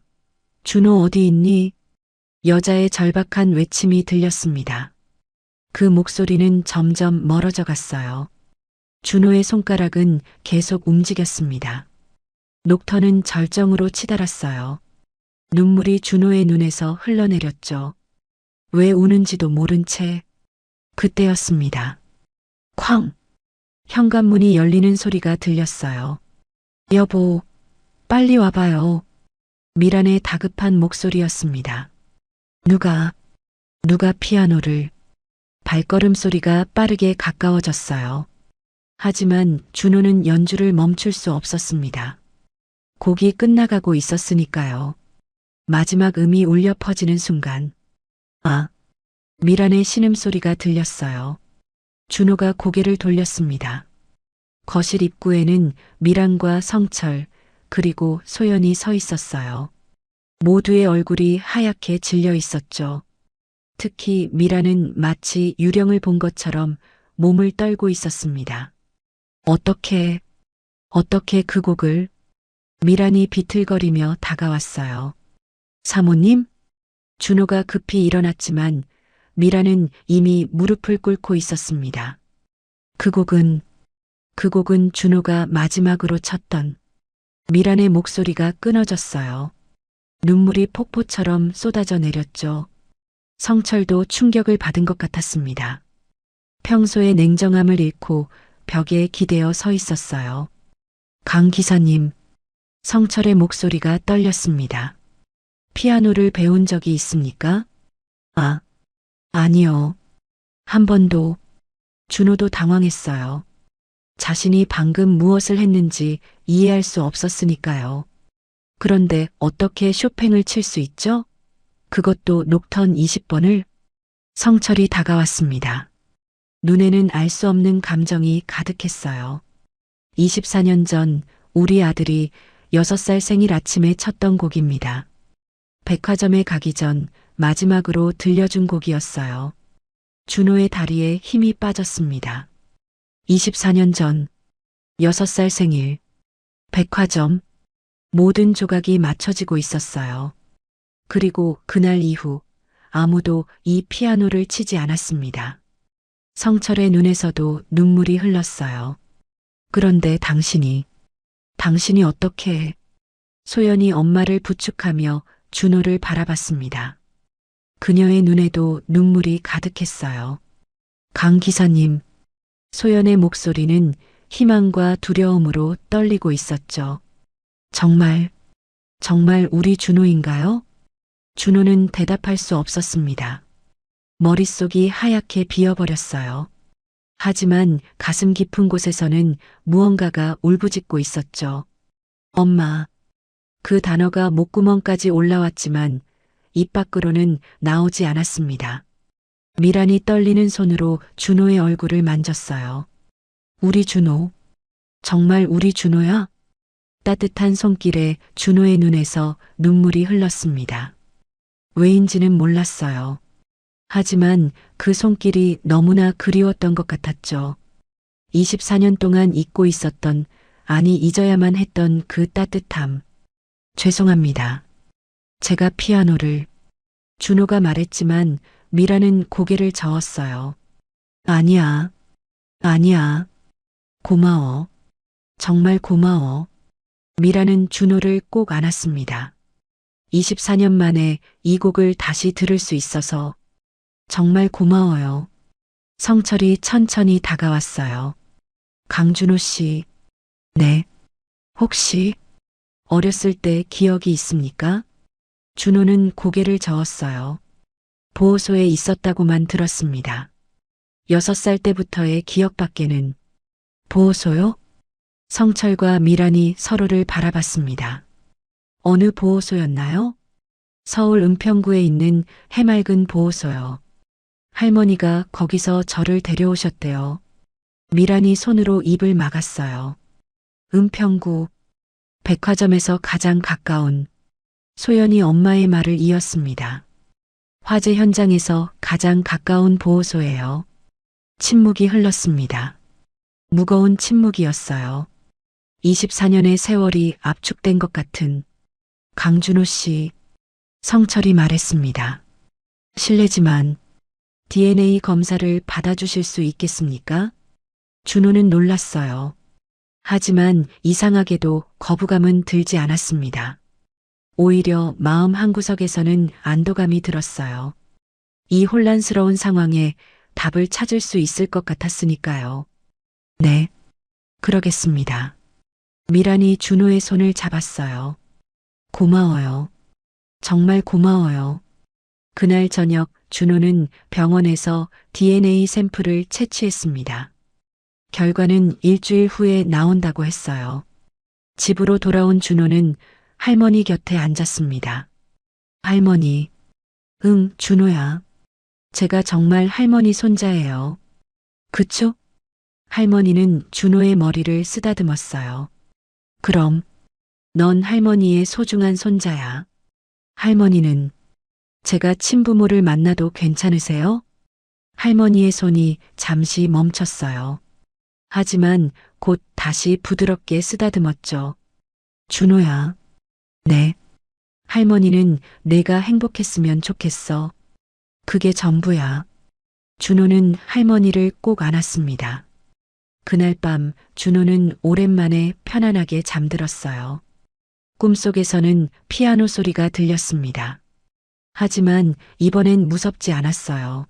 준호 어디 있니? 여자의 절박한 외침이 들렸습니다. 그 목소리는 점점 멀어져 갔어요. 준호의 손가락은 계속 움직였습니다. 녹턴은 절정으로 치달았어요. 눈물이 준호의 눈에서 흘러내렸죠. 왜 우는지도 모른 채 그때였습니다. 쾅! 현관문이 열리는 소리가 들렸어요. 여보, 빨리 와봐요. 미란의 다급한 목소리였습니다. 누가 피아노를. 발걸음 소리가 빠르게 가까워졌어요. 하지만 준호는 연주를 멈출 수 없었습니다. 곡이 끝나가고 있었으니까요. 마지막 음이 울려 퍼지는 순간, 아! 미란의 신음소리가 들렸어요. 준호가 고개를 돌렸습니다. 거실 입구에는 미란과 성철, 그리고 소연이 서 있었어요. 모두의 얼굴이 하얗게 질려 있었죠. 특히 미란은 마치 유령을 본 것처럼 몸을 떨고 있었습니다. 어떻게 그 곡을? 미란이 비틀거리며 다가왔어요. 사모님? 준호가 급히 일어났지만 미란은 이미 무릎을 꿇고 있었습니다. 그 곡은 준호가 마지막으로 쳤던. 미란의 목소리가 끊어졌어요. 눈물이 폭포처럼 쏟아져 내렸죠. 성철도 충격을 받은 것 같았습니다. 평소의 냉정함을 잃고 벽에 기대어 서 있었어요. 강 기사님, 성철의 목소리가 떨렸습니다. 피아노를 배운 적이 있습니까? 아니요. 한 번도. 준호도 당황했어요. 자신이 방금 무엇을 했는지 이해할 수 없었으니까요. 그런데 어떻게 쇼팽을 칠 수 있죠? 그것도 녹턴 20번을? 성철이 다가왔습니다. 눈에는 알 수 없는 감정이 가득했어요. 24년 전 우리 아들이 6살 생일 아침에 쳤던 곡입니다. 백화점에 가기 전 마지막으로 들려준 곡이었어요. 준호의 다리에 힘이 빠졌습니다. 24년 전 6살 생일, 백화점, 모든 조각이 맞춰지고 있었어요. 그리고 그날 이후 아무도 이 피아노를 치지 않았습니다. 성철의 눈에서도 눈물이 흘렀어요. 그런데 당신이 어떻게? 소연이 엄마를 부축하며 준호를 바라봤습니다. 그녀의 눈에도 눈물이 가득했어요. 강 기사님, 소연의 목소리는 희망과 두려움으로 떨리고 있었죠. 정말 우리 준호인가요? 준호는 대답할 수 없었습니다. 머릿속이 하얗게 비어버렸어요. 하지만 가슴 깊은 곳에서는 무언가가 울부짖고 있었죠. 엄마. 그 단어가 목구멍까지 올라왔지만 입 밖으로는 나오지 않았습니다. 미란이 떨리는 손으로 준호의 얼굴을 만졌어요. 우리 준호. 정말 우리 준호야? 따뜻한 손길에 준호의 눈에서 눈물이 흘렀습니다. 왜인지는 몰랐어요. 하지만 그 손길이 너무나 그리웠던 것 같았죠. 24년 동안 잊고 있었던, 아니 잊어야만 했던 그 따뜻함. 죄송합니다. 제가 피아노를. 준호가 말했지만 미라는 고개를 저었어요. 아니야. 고마워. 정말 고마워. 미라는 준호를 꼭 안았습니다. 24년 만에 이 곡을 다시 들을 수 있어서 정말 고마워요. 성철이 천천히 다가왔어요. 강준호 씨. 네. 혹시 어렸을 때 기억이 있습니까? 준호는 고개를 저었어요. 보호소에 있었다고만 들었습니다. 6살 때부터의 기억밖에는. 보호소요? 성철과 미란이 서로를 바라봤습니다. 어느 보호소였나요? 서울 은평구에 있는 해맑은 보호소요. 할머니가 거기서 저를 데려오셨대요. 미란이 손으로 입을 막았어요. 은평구, 백화점에서 가장 가까운. 소연이 엄마의 말을 이었습니다. 화재 현장에서 가장 가까운 보호소예요. 침묵이 흘렀습니다. 무거운 침묵이었어요. 24년의 세월이 압축된 것 같은. 강준호 씨, 성철이 말했습니다. 실례지만 DNA 검사를 받아주실 수 있겠습니까? 준호는 놀랐어요. 하지만 이상하게도 거부감은 들지 않았습니다. 오히려 마음 한구석에서는 안도감이 들었어요. 이 혼란스러운 상황에 답을 찾을 수 있을 것 같았으니까요. 네, 그러겠습니다. 미란이 준호의 손을 잡았어요. 고마워요. 정말 고마워요. 그날 저녁 준호는 병원에서 DNA 샘플을 채취했습니다. 결과는 일주일 후에 나온다고 했어요. 집으로 돌아온 준호는 할머니 곁에 앉았습니다. 할머니, 응, 준호야. 제가 정말 할머니 손자예요. 그쵸? 할머니는 준호의 머리를 쓰다듬었어요. 그럼, 넌 할머니의 소중한 손자야. 할머니는, 제가 친부모를 만나도 괜찮으세요? 할머니의 손이 잠시 멈췄어요. 하지만 곧 다시 부드럽게 쓰다듬었죠. 준호야. 네. 할머니는 내가 행복했으면 좋겠어. 그게 전부야. 준호는 할머니를 꼭 안았습니다. 그날 밤 준호는 오랜만에 편안하게 잠들었어요. 꿈속에서는 피아노 소리가 들렸습니다. 하지만 이번엔 무섭지 않았어요.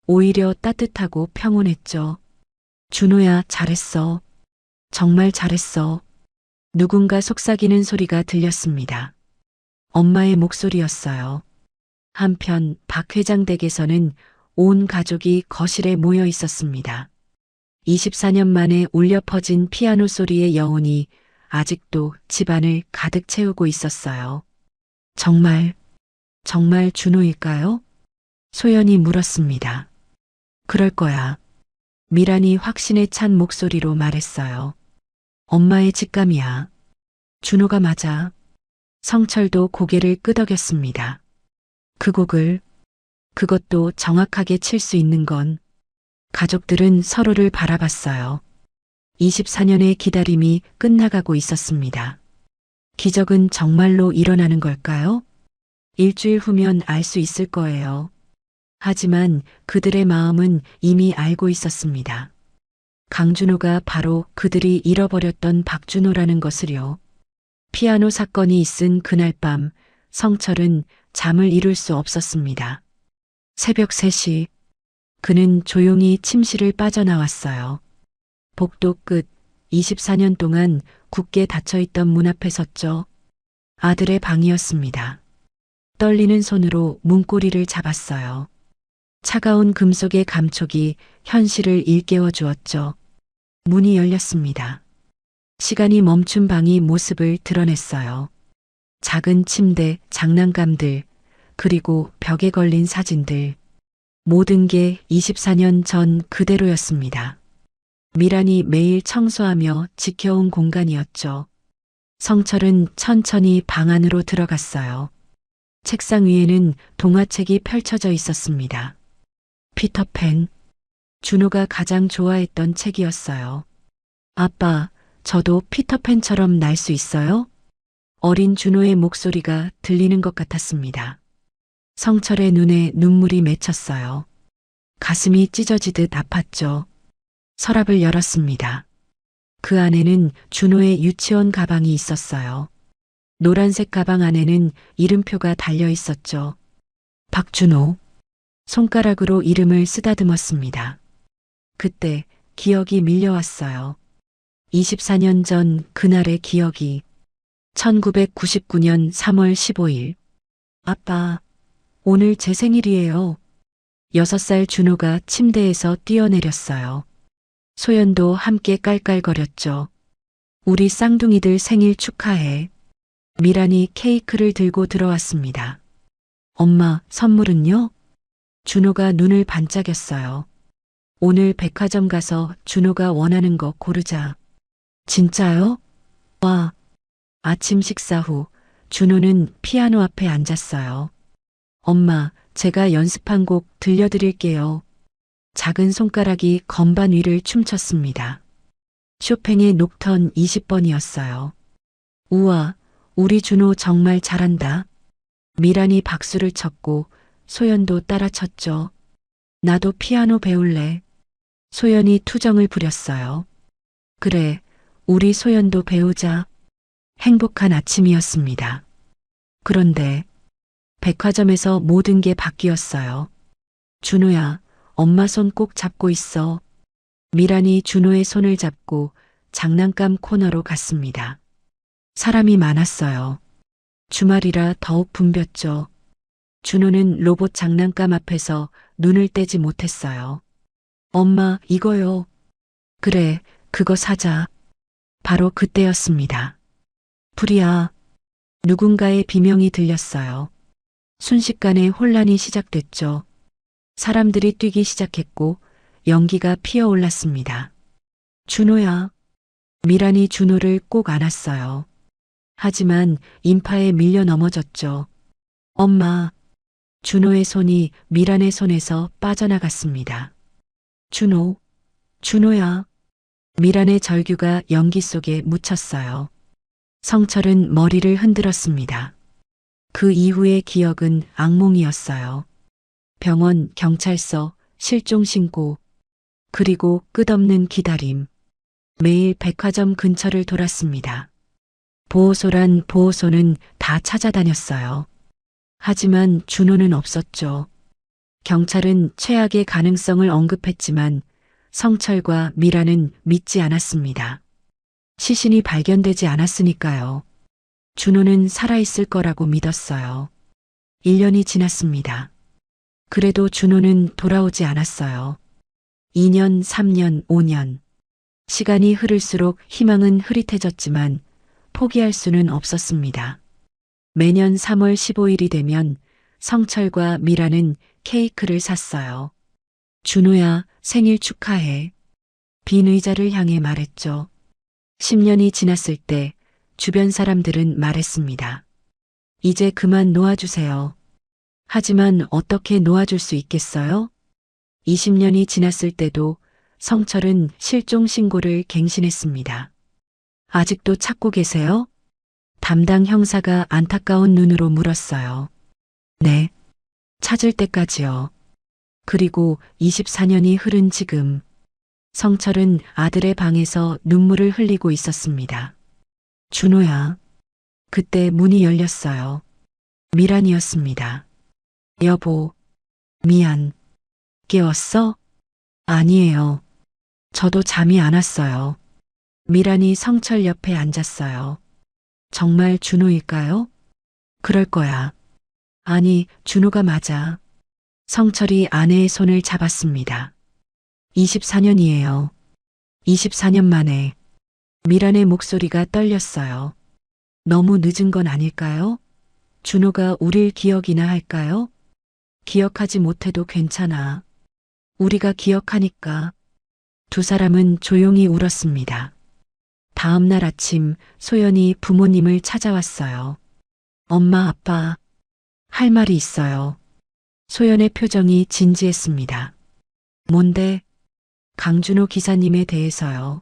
오히려 따뜻하고 평온했죠. 준호야, 잘했어. 정말 잘했어. 누군가 속삭이는 소리가 들렸습니다. 엄마의 목소리였어요. 한편 박 회장 댁에서는 온 가족이 거실에 모여 있었습니다. 24년 만에 울려 퍼진 피아노 소리의 여운이 아직도 집안을 가득 채우고 있었어요. 정말 준호일까요? 소연이 물었습니다. 그럴 거야. 미란이 확신에 찬 목소리로 말했어요. 엄마의 직감이야. 준호가 맞아. 성철도 고개를 끄덕였습니다. 그 곡을, 그것도 정확하게 칠 수 있는 건. 가족들은 서로를 바라봤어요. 24년의 기다림이 끝나가고 있었습니다. 기적은 정말로 일어나는 걸까요? 일주일 후면 알 수 있을 거예요. 하지만 그들의 마음은 이미 알고 있었습니다. 강준호가 바로 그들이 잃어버렸던 박준호라는 것을요. 피아노 사건이 있은 그날 밤 성철은 잠을 이룰 수 없었습니다. 새벽 3시 그는 조용히 침실을 빠져나왔어요. 복도 끝 24년 동안 굳게 닫혀있던 문 앞에 섰죠. 아들의 방이었습니다. 떨리는 손으로 문고리를 잡았어요. 차가운 금속의 감촉이 현실을 일깨워 주었죠. 문이 열렸습니다. 시간이 멈춘 방이 모습을 드러냈어요. 작은 침대, 장난감들, 그리고 벽에 걸린 사진들. 모든 게 24년 전 그대로였습니다. 미란이 매일 청소하며 지켜온 공간이었죠. 성철은 천천히 방 안으로 들어갔어요. 책상 위에는 동화책이 펼쳐져 있었습니다. 피터팬, 준호가 가장 좋아했던 책이었어요. 아빠, 저도 피터팬처럼 날 수 있어요? 어린 준호의 목소리가 들리는 것 같았습니다. 성철의 눈에 눈물이 맺혔어요. 가슴이 찢어지듯 아팠죠. 서랍을 열었습니다. 그 안에는 준호의 유치원 가방이 있었어요. 노란색 가방 안에는 이름표가 달려 있었죠. 박준호. 손가락으로 이름을 쓰다듬었습니다. 그때 기억이 밀려왔어요. 24년 전 그날의 기억이. 1999년 3월 15일. 아빠, 오늘 제 생일이에요. 6살 준호가 침대에서 뛰어내렸어요. 소연도 함께 깔깔거렸죠. 우리 쌍둥이들 생일 축하해. 미란이 케이크를 들고 들어왔습니다. 엄마, 선물은요? 준호가 눈을 반짝였어요. 오늘 백화점 가서 준호가 원하는 거 고르자. 진짜요? 와. 아침 식사 후 준호는 피아노 앞에 앉았어요. 엄마, 제가 연습한 곡 들려드릴게요. 작은 손가락이 건반 위를 춤췄습니다. 쇼팽의 녹턴 20번이었어요. 우와, 우리 준호 정말 잘한다. 미란이 박수를 쳤고 소연도 따라 쳤죠. 나도 피아노 배울래. 소연이 투정을 부렸어요. 그래, 우리 소연도 배우자. 행복한 아침이었습니다. 그런데 백화점에서 모든 게 바뀌었어요. 준호야, 엄마 손 꼭 잡고 있어. 미란이 준호의 손을 잡고 장난감 코너로 갔습니다. 사람이 많았어요. 주말이라 더욱 붐볐죠. 준호는 로봇 장난감 앞에서 눈을 떼지 못했어요. 엄마, 이거요. 그래, 그거 사자. 바로 그때였습니다. 불이야. 누군가의 비명이 들렸어요. 순식간에 혼란이 시작됐죠. 사람들이 뛰기 시작했고 연기가 피어올랐습니다. 준호야. 미란이 준호를 꼭 안았어요. 하지만 인파에 밀려 넘어졌죠. 엄마. 준호의 손이 미란의 손에서 빠져나갔습니다. 준호. 준호야. 미란의 절규가 연기 속에 묻혔어요. 성철은 머리를 흔들었습니다. 그 이후의 기억은 악몽이었어요. 병원, 경찰서, 실종 신고, 그리고 끝없는 기다림. 매일 백화점 근처를 돌았습니다. 보호소란 보호소는 다 찾아다녔어요. 하지만 준호는 없었죠. 경찰은 최악의 가능성을 언급했지만 성철과 미라는 믿지 않았습니다. 시신이 발견되지 않았으니까요. 준호는 살아있을 거라고 믿었어요. 1년이 지났습니다. 그래도 준호는 돌아오지 않았어요. 2년, 3년, 5년. 시간이 흐를수록 희망은 흐릿해졌지만 포기할 수는 없었습니다. 매년 3월 15일이 되면 성철과 미라는 케이크를 샀어요. 준호야, 생일 축하해. 빈 의자를 향해 말했죠. 10년이 지났을 때 주변 사람들은 말했습니다. 이제 그만 놓아주세요. 하지만 어떻게 놓아줄 수 있겠어요? 20년이 지났을 때도 성철은 실종 신고를 갱신했습니다. 아직도 찾고 계세요? 담당 형사가 안타까운 눈으로 물었어요. 네. 찾을 때까지요. 그리고 24년이 흐른 지금 성철은 아들의 방에서 눈물을 흘리고 있었습니다. 준호야. 그때 문이 열렸어요. 미란이었습니다. 여보, 미안. 깨웠어? 아니에요. 저도 잠이 안 왔어요. 미란이 성철 옆에 앉았어요. 정말 준호일까요? 그럴 거야. 아니, 준호가 맞아. 성철이 아내의 손을 잡았습니다. 24년이에요. 24년 만에. 미란의 목소리가 떨렸어요. 너무 늦은 건 아닐까요? 준호가 우릴 기억이나 할까요? 기억하지 못해도 괜찮아. 우리가 기억하니까. 두 사람은 조용히 울었습니다. 다음 날 아침 소연이 부모님을 찾아왔어요. 엄마, 아빠, 할 말이 있어요. 소연의 표정이 진지했습니다. 뭔데? 강준호 기사님에 대해서요.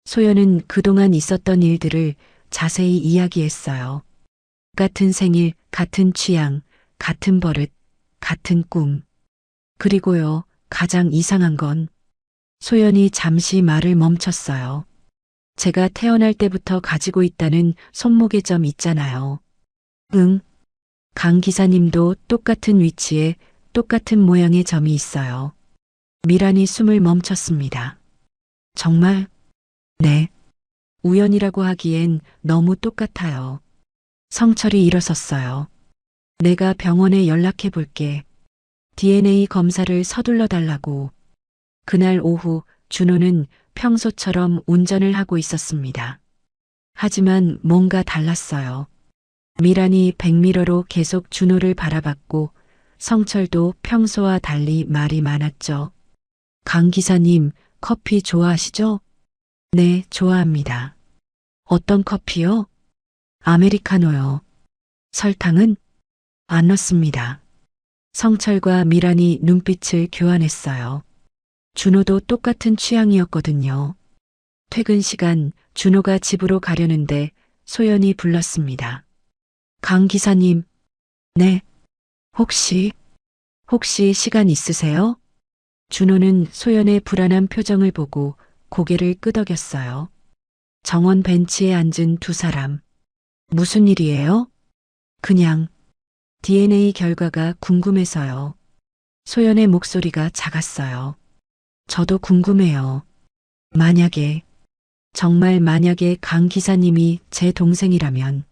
소연은 그동안 있었던 일들을 자세히 이야기했어요. 같은 생일, 같은 취향, 같은 버릇, 같은 꿈. 그리고요, 가장 이상한 건 소연이 잠시 말을 멈췄어요. 제가 태어날 때부터 가지고 있다는 손목의 점 있잖아요. 응. 강 기사님도 똑같은 위치에 똑같은 모양의 점이 있어요. 미란이 숨을 멈췄습니다. 정말? 네. 우연이라고 하기엔 너무 똑같아요. 성철이 일어섰어요. 내가 병원에 연락해 볼게. DNA 검사를 서둘러 달라고. 그날 오후 준호는 평소처럼 운전을 하고 있었습니다. 하지만 뭔가 달랐어요. 미란이 백미러로 계속 준호를 바라봤고 성철도 평소와 달리 말이 많았죠. 강 기사님, 커피 좋아하시죠? 네, 좋아합니다. 어떤 커피요? 아메리카노요. 설탕은? 안 넣습니다. 성철과 미란이 눈빛을 교환했어요. 준호도 똑같은 취향이었거든요. 퇴근 시간 준호가 집으로 가려는데 소연이 불렀습니다. 강 기사님. 네. 혹시 시간 있으세요? 준호는 소연의 불안한 표정을 보고 고개를 끄덕였어요. 정원 벤치에 앉은 두 사람. 무슨 일이에요? 그냥 DNA 결과가 궁금해서요. 소연의 목소리가 작았어요. 저도 궁금해요. 정말 만약에 강 기사님이 제 동생이라면.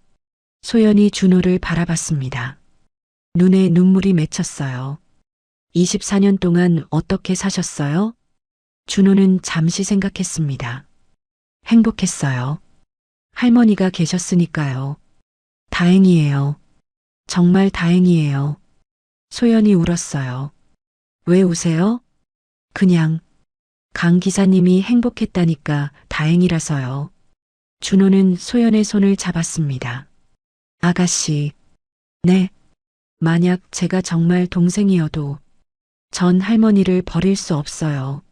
소연이 준호를 바라봤습니다. 눈에 눈물이 맺혔어요. 24년 동안 어떻게 사셨어요? 준호는 잠시 생각했습니다. 행복했어요. 할머니가 계셨으니까요. 다행이에요. 정말 다행이에요. 소연이 울었어요. 왜 우세요? 그냥 강 기사님이 행복했다니까 다행이라서요. 준호는 소연의 손을 잡았습니다. 아가씨. 네. 만약 제가 정말 동생이어도 전 할머니를 버릴 수 없어요.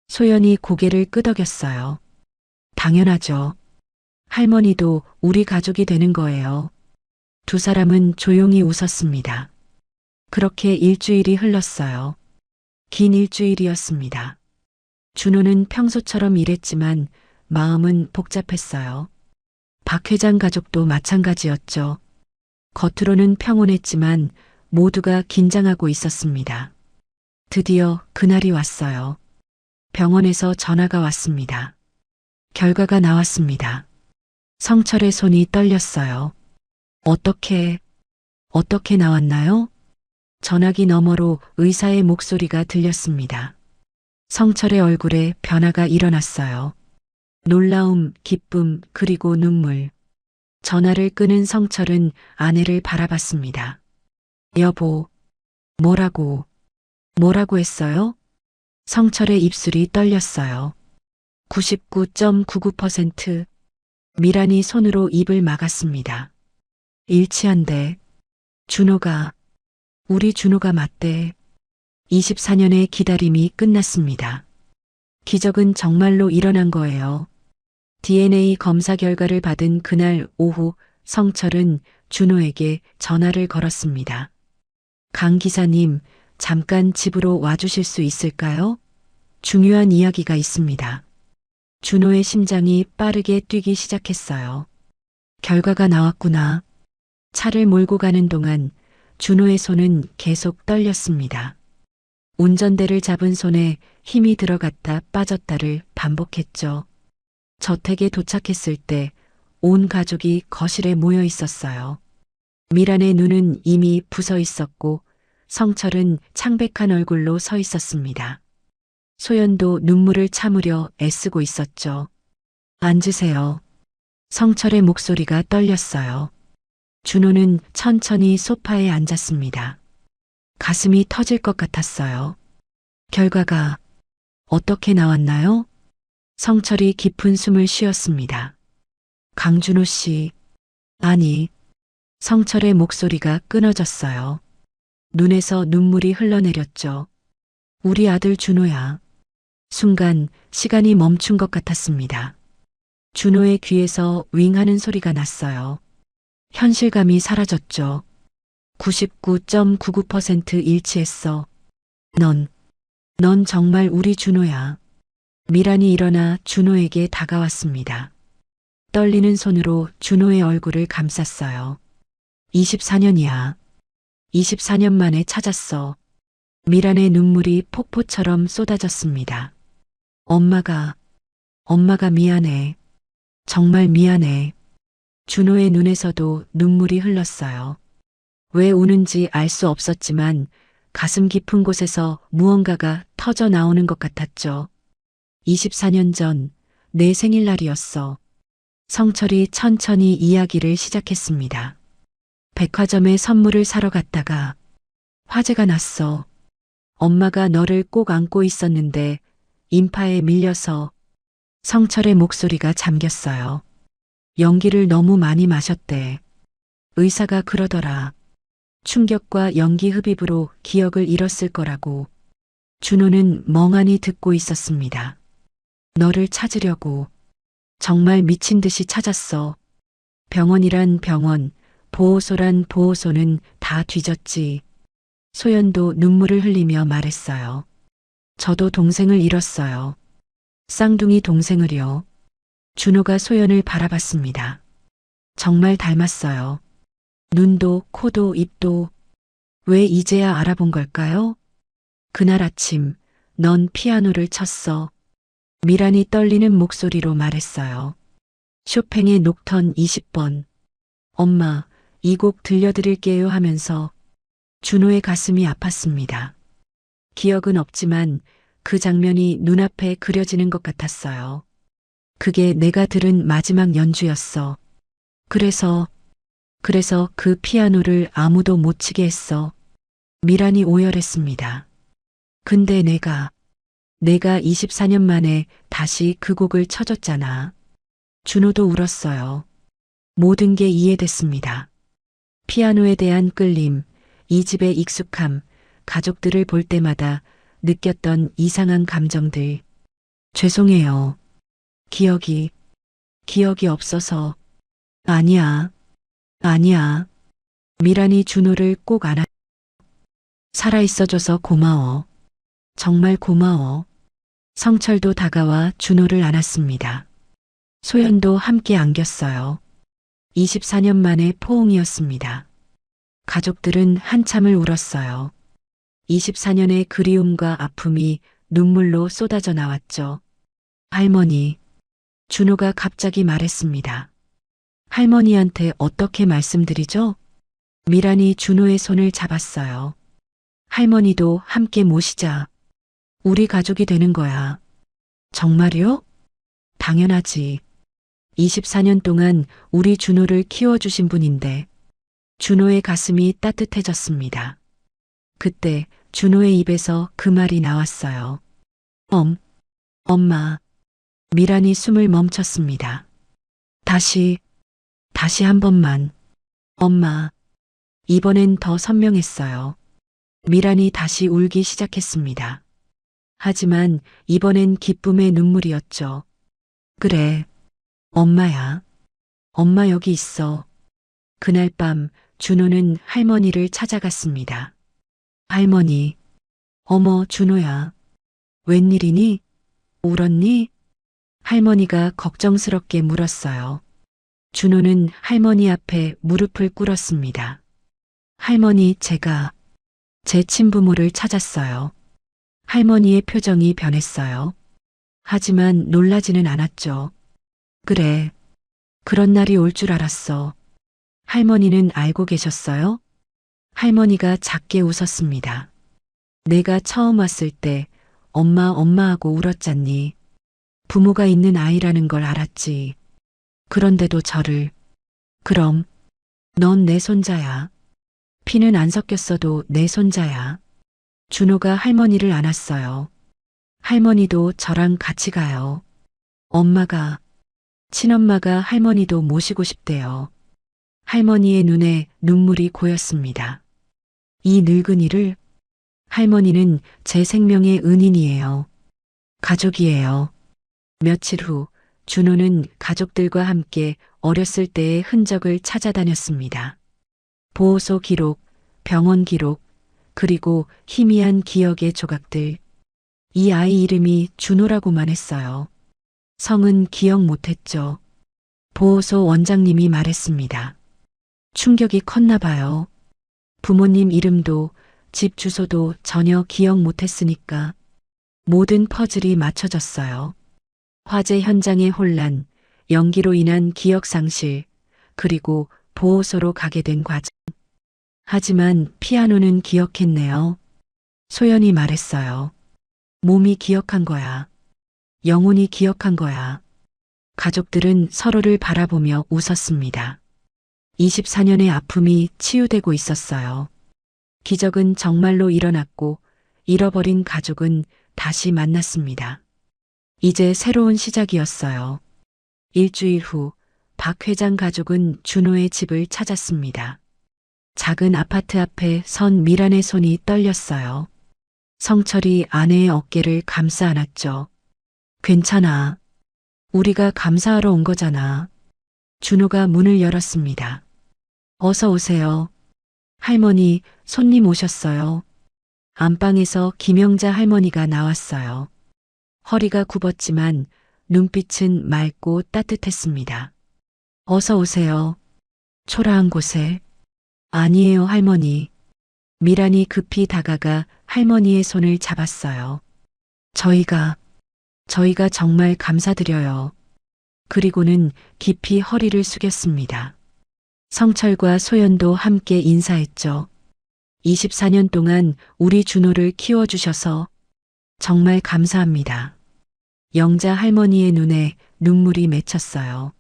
소연이 고개를 끄덕였어요. 당연하죠. 할머니도 우리 가족이 되는 거예요. 두 사람은 조용히 웃었습니다. 그렇게 일주일이 흘렀어요. 긴 일주일이었습니다. 준호는 평소처럼 일했지만 마음은 복잡했어요. 박 회장 가족도 마찬가지였죠. 겉으로는 평온했지만 모두가 긴장하고 있었습니다. 드디어 그날이 왔어요. 병원에서 전화가 왔습니다. 결과가 나왔습니다. 성철의 손이 떨렸어요. 어떻게 나왔나요? 전화기 너머로 의사의 목소리가 들렸습니다. 성철의 얼굴에 변화가 일어났어요. 놀라움, 기쁨, 그리고 눈물. 전화를 끄는 성철은 아내를 바라봤습니다. 여보, 뭐라고 했어요? 성철의 입술이 떨렸어요. 99.99%. 미란이 손으로 입을 막았습니다. 일치한대. 우리 준호가 맞대. 24년의 기다림이 끝났습니다. 기적은 정말로 일어난 거예요. DNA 검사 결과를 받은 그날 오후 성철은 준호에게 전화를 걸었습니다. 강 기사님, 잠깐 집으로 와주실 수 있을까요? 중요한 이야기가 있습니다. 준호의 심장이 빠르게 뛰기 시작했어요. 결과가 나왔구나. 차를 몰고 가는 동안 준호의 손은 계속 떨렸습니다. 운전대를 잡은 손에 힘이 들어갔다 빠졌다를 반복했죠. 저택에 도착했을 때 온 가족이 거실에 모여 있었어요. 미란의 눈은 이미 부서 있었고 성철은 창백한 얼굴로 서 있었습니다. 소연도 눈물을 참으려 애쓰고 있었죠. 앉으세요. 성철의 목소리가 떨렸어요. 준호는 천천히 소파에 앉았습니다. 가슴이 터질 것 같았어요. 결과가 어떻게 나왔나요? 성철이 깊은 숨을 쉬었습니다. 강준호 씨, 아니, 성철의 목소리가 끊어졌어요. 눈에서 눈물이 흘러내렸죠. 우리 아들 준호야. 순간 시간이 멈춘 것 같았습니다. 준호의 귀에서 윙 하는 소리가 났어요. 현실감이 사라졌죠. 99.99% 일치했어. 넌 정말 우리 준호야. 미란이 일어나 준호에게 다가왔습니다. 떨리는 손으로 준호의 얼굴을 감쌌어요. 24년이야. 24년 만에 찾았어. 미란의 눈물이 폭포처럼 쏟아졌습니다. 엄마가 미안해. 정말 미안해. 준호의 눈에서도 눈물이 흘렀어요. 왜 우는지 알 수 없었지만 가슴 깊은 곳에서 무언가가 터져 나오는 것 같았죠. 24년 전 내 생일날이었어. 성철이 천천히 이야기를 시작했습니다. 백화점에 선물을 사러 갔다가 화재가 났어. 엄마가 너를 꼭 안고 있었는데 인파에 밀려서. 성철의 목소리가 잠겼어요. 연기를 너무 많이 마셨대. 의사가 그러더라. 충격과 연기 흡입으로 기억을 잃었을 거라고. 준호는 멍하니 듣고 있었습니다. 너를 찾으려고. 정말 미친 듯이 찾았어. 병원이란 병원, 보호소란 보호소는 다 뒤졌지. 소연도 눈물을 흘리며 말했어요. 저도 동생을 잃었어요. 쌍둥이 동생을요. 준호가 소연을 바라봤습니다. 정말 닮았어요. 눈도 코도 입도. 왜 이제야 알아본 걸까요? 그날 아침 넌 피아노를 쳤어. 미란이 떨리는 목소리로 말했어요. 쇼팽의 녹턴 20번. 엄마, 이 곡 들려드릴게요 하면서. 준호의 가슴이 아팠습니다. 기억은 없지만 그 장면이 눈앞에 그려지는 것 같았어요. 그게 내가 들은 마지막 연주였어. 그래서 그 피아노를 아무도 못 치게 했어. 미란이 오열했습니다. 근데 내가 24년 만에 다시 그 곡을 쳐줬잖아. 준호도 울었어요. 모든 게 이해됐습니다. 피아노에 대한 끌림, 이 집의 익숙함, 가족들을 볼 때마다 느꼈던 이상한 감정들. 죄송해요. 기억이 없어서. 아니야. 미란이 준호를 꼭 안아. 살아있어줘서 고마워. 정말 고마워. 성철도 다가와 준호를 안았습니다. 소연도 함께 안겼어요. 24년 만의 포옹이었습니다. 가족들은 한참을 울었어요. 24년의 그리움과 아픔이 눈물로 쏟아져 나왔죠. 할머니, 준호가 갑자기 말했습니다. 할머니한테 어떻게 말씀드리죠? 미란이 준호의 손을 잡았어요. 할머니도 함께 모시자. 우리 가족이 되는 거야. 정말요? 당연하지. 24년 동안 우리 준호를 키워주신 분인데. 준호의 가슴이 따뜻해졌습니다. 그때 준호의 입에서 그 말이 나왔어요. 엄마. 미란이 숨을 멈췄습니다. 다시 한 번만. 엄마. 이번엔 더 선명했어요. 미란이 다시 울기 시작했습니다. 하지만 이번엔 기쁨의 눈물이었죠. 그래. 엄마야. 엄마 여기 있어. 그날 밤 준호는 할머니를 찾아갔습니다. 할머니. 어머 준호야. 웬일이니? 울었니? 할머니가 걱정스럽게 물었어요. 준호는 할머니 앞에 무릎을 꿇었습니다. 할머니, 제가 제 친부모를 찾았어요. 할머니의 표정이 변했어요. 하지만 놀라지는 않았죠. 그래. 그런 날이 올 줄 알았어. 할머니는 알고 계셨어요? 할머니가 작게 웃었습니다. 내가 처음 왔을 때 엄마 하고 울었잖니. 부모가 있는 아이라는 걸 알았지. 그런데도 저를. 그럼 넌 내 손자야. 피는 안 섞였어도 내 손자야. 준호가 할머니를 안았어요. 할머니도 저랑 같이 가요. 친엄마가 할머니도 모시고 싶대요. 할머니의 눈에 눈물이 고였습니다. 이 늙은이를. 할머니는 제 생명의 은인이에요. 가족이에요. 며칠 후 준호는 가족들과 함께 어렸을 때의 흔적을 찾아다녔습니다. 보호소 기록, 병원 기록, 그리고 희미한 기억의 조각들. 이 아이 이름이 준호라고만 했어요. 성은 기억 못했죠. 보호소 원장님이 말했습니다. 충격이 컸나 봐요. 부모님 이름도 집 주소도 전혀 기억 못했으니까. 모든 퍼즐이 맞춰졌어요. 화재 현장의 혼란, 연기로 인한 기억 상실, 그리고 보호소로 가게 된 과정. 하지만 피아노는 기억했네요. 소연이 말했어요. 몸이 기억한 거야. 영혼이 기억한 거야. 가족들은 서로를 바라보며 웃었습니다. 24년의 아픔이 치유되고 있었어요. 기적은 정말로 일어났고 잃어버린 가족은 다시 만났습니다. 이제 새로운 시작이었어요. 일주일 후 박 회장 가족은 준호의 집을 찾았습니다. 작은 아파트 앞에 선 미란의 손이 떨렸어요. 성철이 아내의 어깨를 감싸 안았죠. 괜찮아. 우리가 감사하러 온 거잖아. 준호가 문을 열었습니다. 어서 오세요. 할머니, 손님 오셨어요. 안방에서 김영자 할머니가 나왔어요. 허리가 굽었지만 눈빛은 맑고 따뜻했습니다. 어서 오세요. 초라한 곳에. 아니에요, 할머니. 미란이 급히 다가가 할머니의 손을 잡았어요. 저희가 정말 감사드려요. 그리고는 깊이 허리를 숙였습니다. 성철과 소연도 함께 인사했죠. 24년 동안 우리 준호를 키워주셔서 정말 감사합니다. 영자 할머니의 눈에 눈물이 맺혔어요.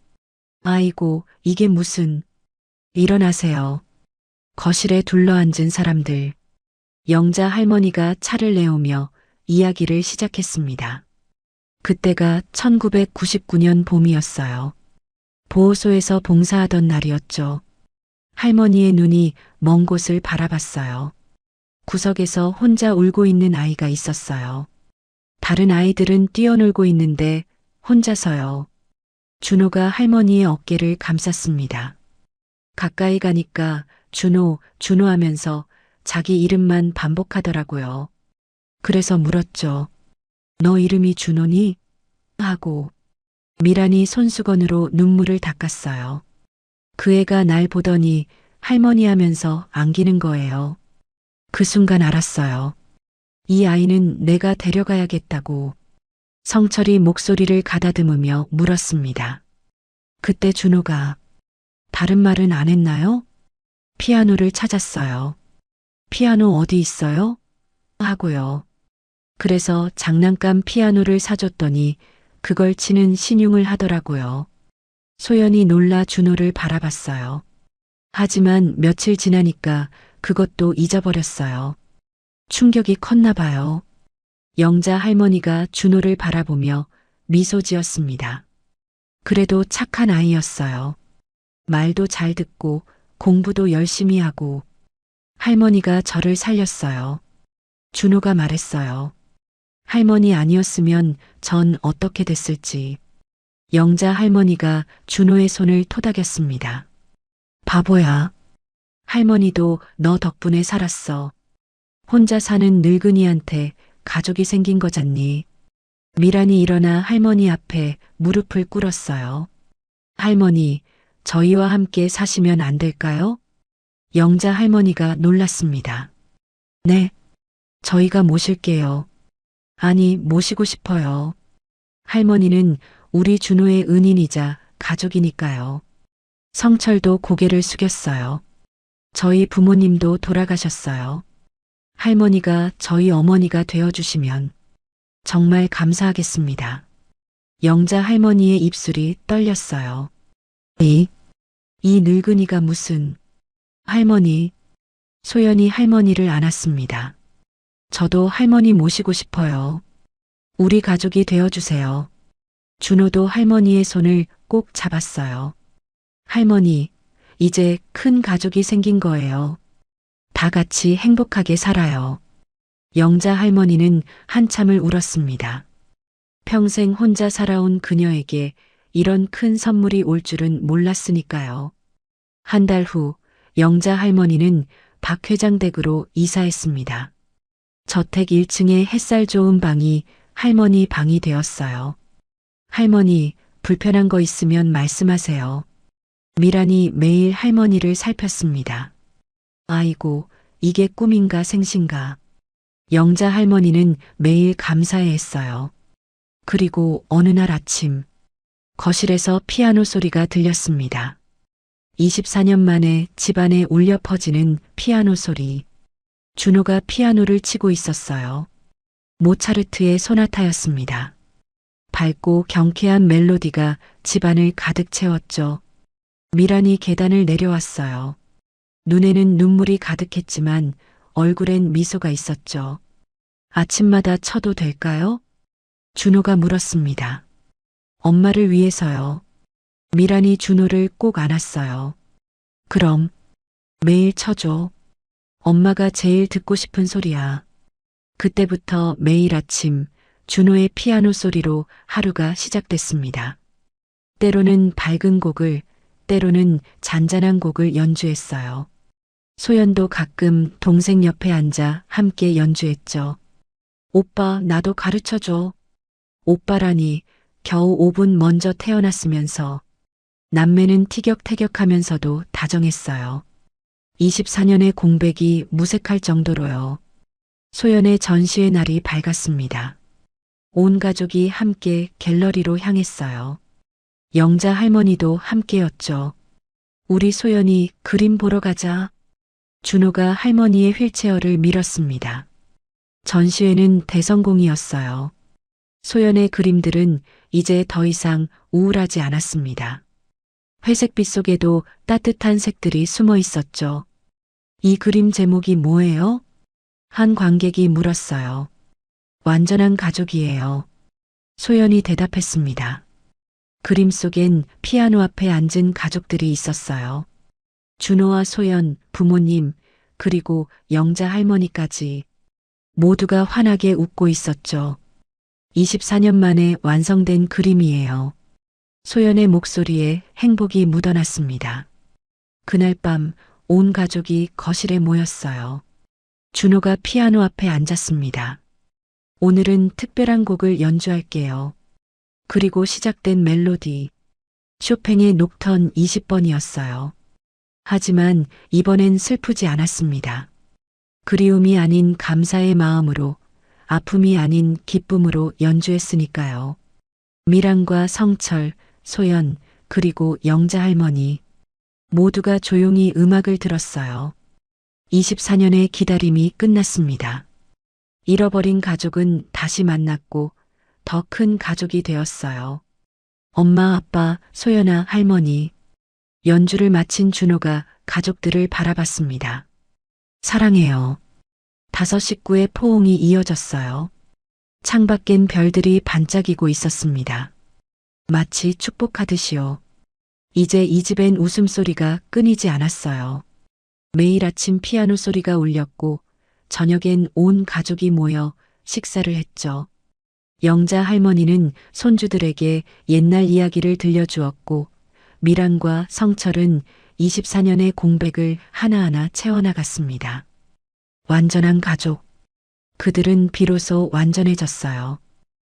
아이고, 이게 무슨. 일어나세요. 거실에 둘러앉은 사람들. 영자 할머니가 차를 내오며 이야기를 시작했습니다. 그때가 1999년 봄이었어요. 보호소에서 봉사하던 날이었죠. 할머니의 눈이 먼 곳을 바라봤어요. 구석에서 혼자 울고 있는 아이가 있었어요. 다른 아이들은 뛰어놀고 있는데 혼자서요. 준호가 할머니의 어깨를 감쌌습니다. 가까이 가니까 준호 하면서 자기 이름만 반복하더라고요. 그래서 물었죠. 너 이름이 준호니? 하고 미란이 손수건으로 눈물을 닦았어요. 그 애가 날 보더니 할머니 하면서 안기는 거예요. 그 순간 알았어요. 이 아이는 내가 데려가야겠다고. 성철이 목소리를 가다듬으며 물었습니다. 그때 준호가 다른 말은 안 했나요? 피아노를 찾았어요. 피아노 어디 있어요? 하고요. 그래서 장난감 피아노를 사줬더니 그걸 치는 신용을 하더라고요. 소연이 놀라 준호를 바라봤어요. 하지만 며칠 지나니까 그것도 잊어버렸어요. 충격이 컸나 봐요. 영자 할머니가 준호를 바라보며 미소 지었습니다. 그래도 착한 아이였어요. 말도 잘 듣고 공부도 열심히 하고. 할머니가 저를 살렸어요. 준호가 말했어요. 할머니 아니었으면 전 어떻게 됐을지. 영자 할머니가 준호의 손을 토닥였습니다. 바보야. 할머니도 너 덕분에 살았어. 혼자 사는 늙은이한테 가족이 생긴 거잖니. 미란이 일어나 할머니 앞에 무릎을 꿇었어요. 할머니, 저희와 함께 사시면 안 될까요? 영자 할머니가 놀랐습니다. 네, 저희가 모실게요. 아니, 모시고 싶어요. 할머니는 우리 준호의 은인이자 가족이니까요. 성철도 고개를 숙였어요. 저희 부모님도 돌아가셨어요. 할머니가 저희 어머니가 되어주시면 정말 감사하겠습니다. 영자 할머니의 입술이 떨렸어요. 이 늙은이가 무슨. 할머니. 소연이 할머니를 안았습니다. 저도 할머니 모시고 싶어요. 우리 가족이 되어주세요. 준호도 할머니의 손을 꼭 잡았어요. 할머니, 이제 큰 가족이 생긴 거예요. 다 같이 행복하게 살아요. 영자 할머니는 한참을 울었습니다. 평생 혼자 살아온 그녀에게 이런 큰 선물이 올 줄은 몰랐으니까요. 한 달 후 영자 할머니는 박 회장 댁으로 이사했습니다. 저택 1층의 햇살 좋은 방이 할머니 방이 되었어요. 할머니, 불편한 거 있으면 말씀하세요. 미란이 매일 할머니를 살폈습니다. 아이고, 이게 꿈인가 생신가. 영자 할머니는 매일 감사해했어요. 그리고 어느 날 아침, 거실에서 피아노 소리가 들렸습니다. 24년 만에 집안에 울려 퍼지는 피아노 소리. 준호가 피아노를 치고 있었어요. 모차르트의 소나타였습니다. 밝고 경쾌한 멜로디가 집안을 가득 채웠죠. 미란이 계단을 내려왔어요. 눈에는 눈물이 가득했지만 얼굴엔 미소가 있었죠. 아침마다 쳐도 될까요? 준호가 물었습니다. 엄마를 위해서요. 미란이 준호를 꼭 안았어요. 그럼 매일 쳐줘. 엄마가 제일 듣고 싶은 소리야. 그때부터 매일 아침 준호의 피아노 소리로 하루가 시작됐습니다. 때로는 밝은 곡을, 때로는 잔잔한 곡을 연주했어요. 소연도 가끔 동생 옆에 앉아 함께 연주했죠. 오빠, 나도 가르쳐줘. 오빠라니 겨우 5분 먼저 태어났으면서 남매는 티격태격하면서도 다정했어요. 24년의 공백이 무색할 정도로요. 소연의 전시회 날이 밝았습니다. 온 가족이 함께 갤러리로 향했어요. 영자 할머니도 함께였죠. 우리 소연이 그림 보러 가자. 준호가 할머니의 휠체어를 밀었습니다. 전시회는 대성공이었어요. 소연의 그림들은 이제 더 이상 우울하지 않았습니다. 회색빛 속에도 따뜻한 색들이 숨어 있었죠. 이 그림 제목이 뭐예요? 한 관객이 물었어요. 완전한 가족이에요. 소연이 대답했습니다. 그림 속엔 피아노 앞에 앉은 가족들이 있었어요. 준호와 소연, 부모님, 그리고 영자 할머니까지 모두가 환하게 웃고 있었죠. 24년 만에 완성된 그림이에요. 소연의 목소리에 행복이 묻어났습니다. 그날 밤 온 가족이 거실에 모였어요. 준호가 피아노 앞에 앉았습니다. 오늘은 특별한 곡을 연주할게요. 그리고 시작된 멜로디. 쇼팽의 녹턴 20번이었어요. 하지만 이번엔 슬프지 않았습니다. 그리움이 아닌 감사의 마음으로, 아픔이 아닌 기쁨으로 연주했으니까요. 미란과 성철, 소연, 그리고 영자 할머니 모두가 조용히 음악을 들었어요. 24년의 기다림이 끝났습니다. 잃어버린 가족은 다시 만났고 더 큰 가족이 되었어요. 엄마, 아빠, 소연아, 할머니. 연주를 마친 준호가 가족들을 바라봤습니다. 사랑해요. 5 식구의 포옹이 이어졌어요. 창밖엔 별들이 반짝이고 있었습니다. 마치 축복하듯이요. 이제 이 집엔 웃음소리가 끊이지 않았어요. 매일 아침 피아노 소리가 울렸고 저녁엔 온 가족이 모여 식사를 했죠. 영자 할머니는 손주들에게 옛날 이야기를 들려주었고 미란과 성철은 24년의 공백을 하나하나 채워나갔습니다. 완전한 가족. 그들은 비로소 완전해졌어요.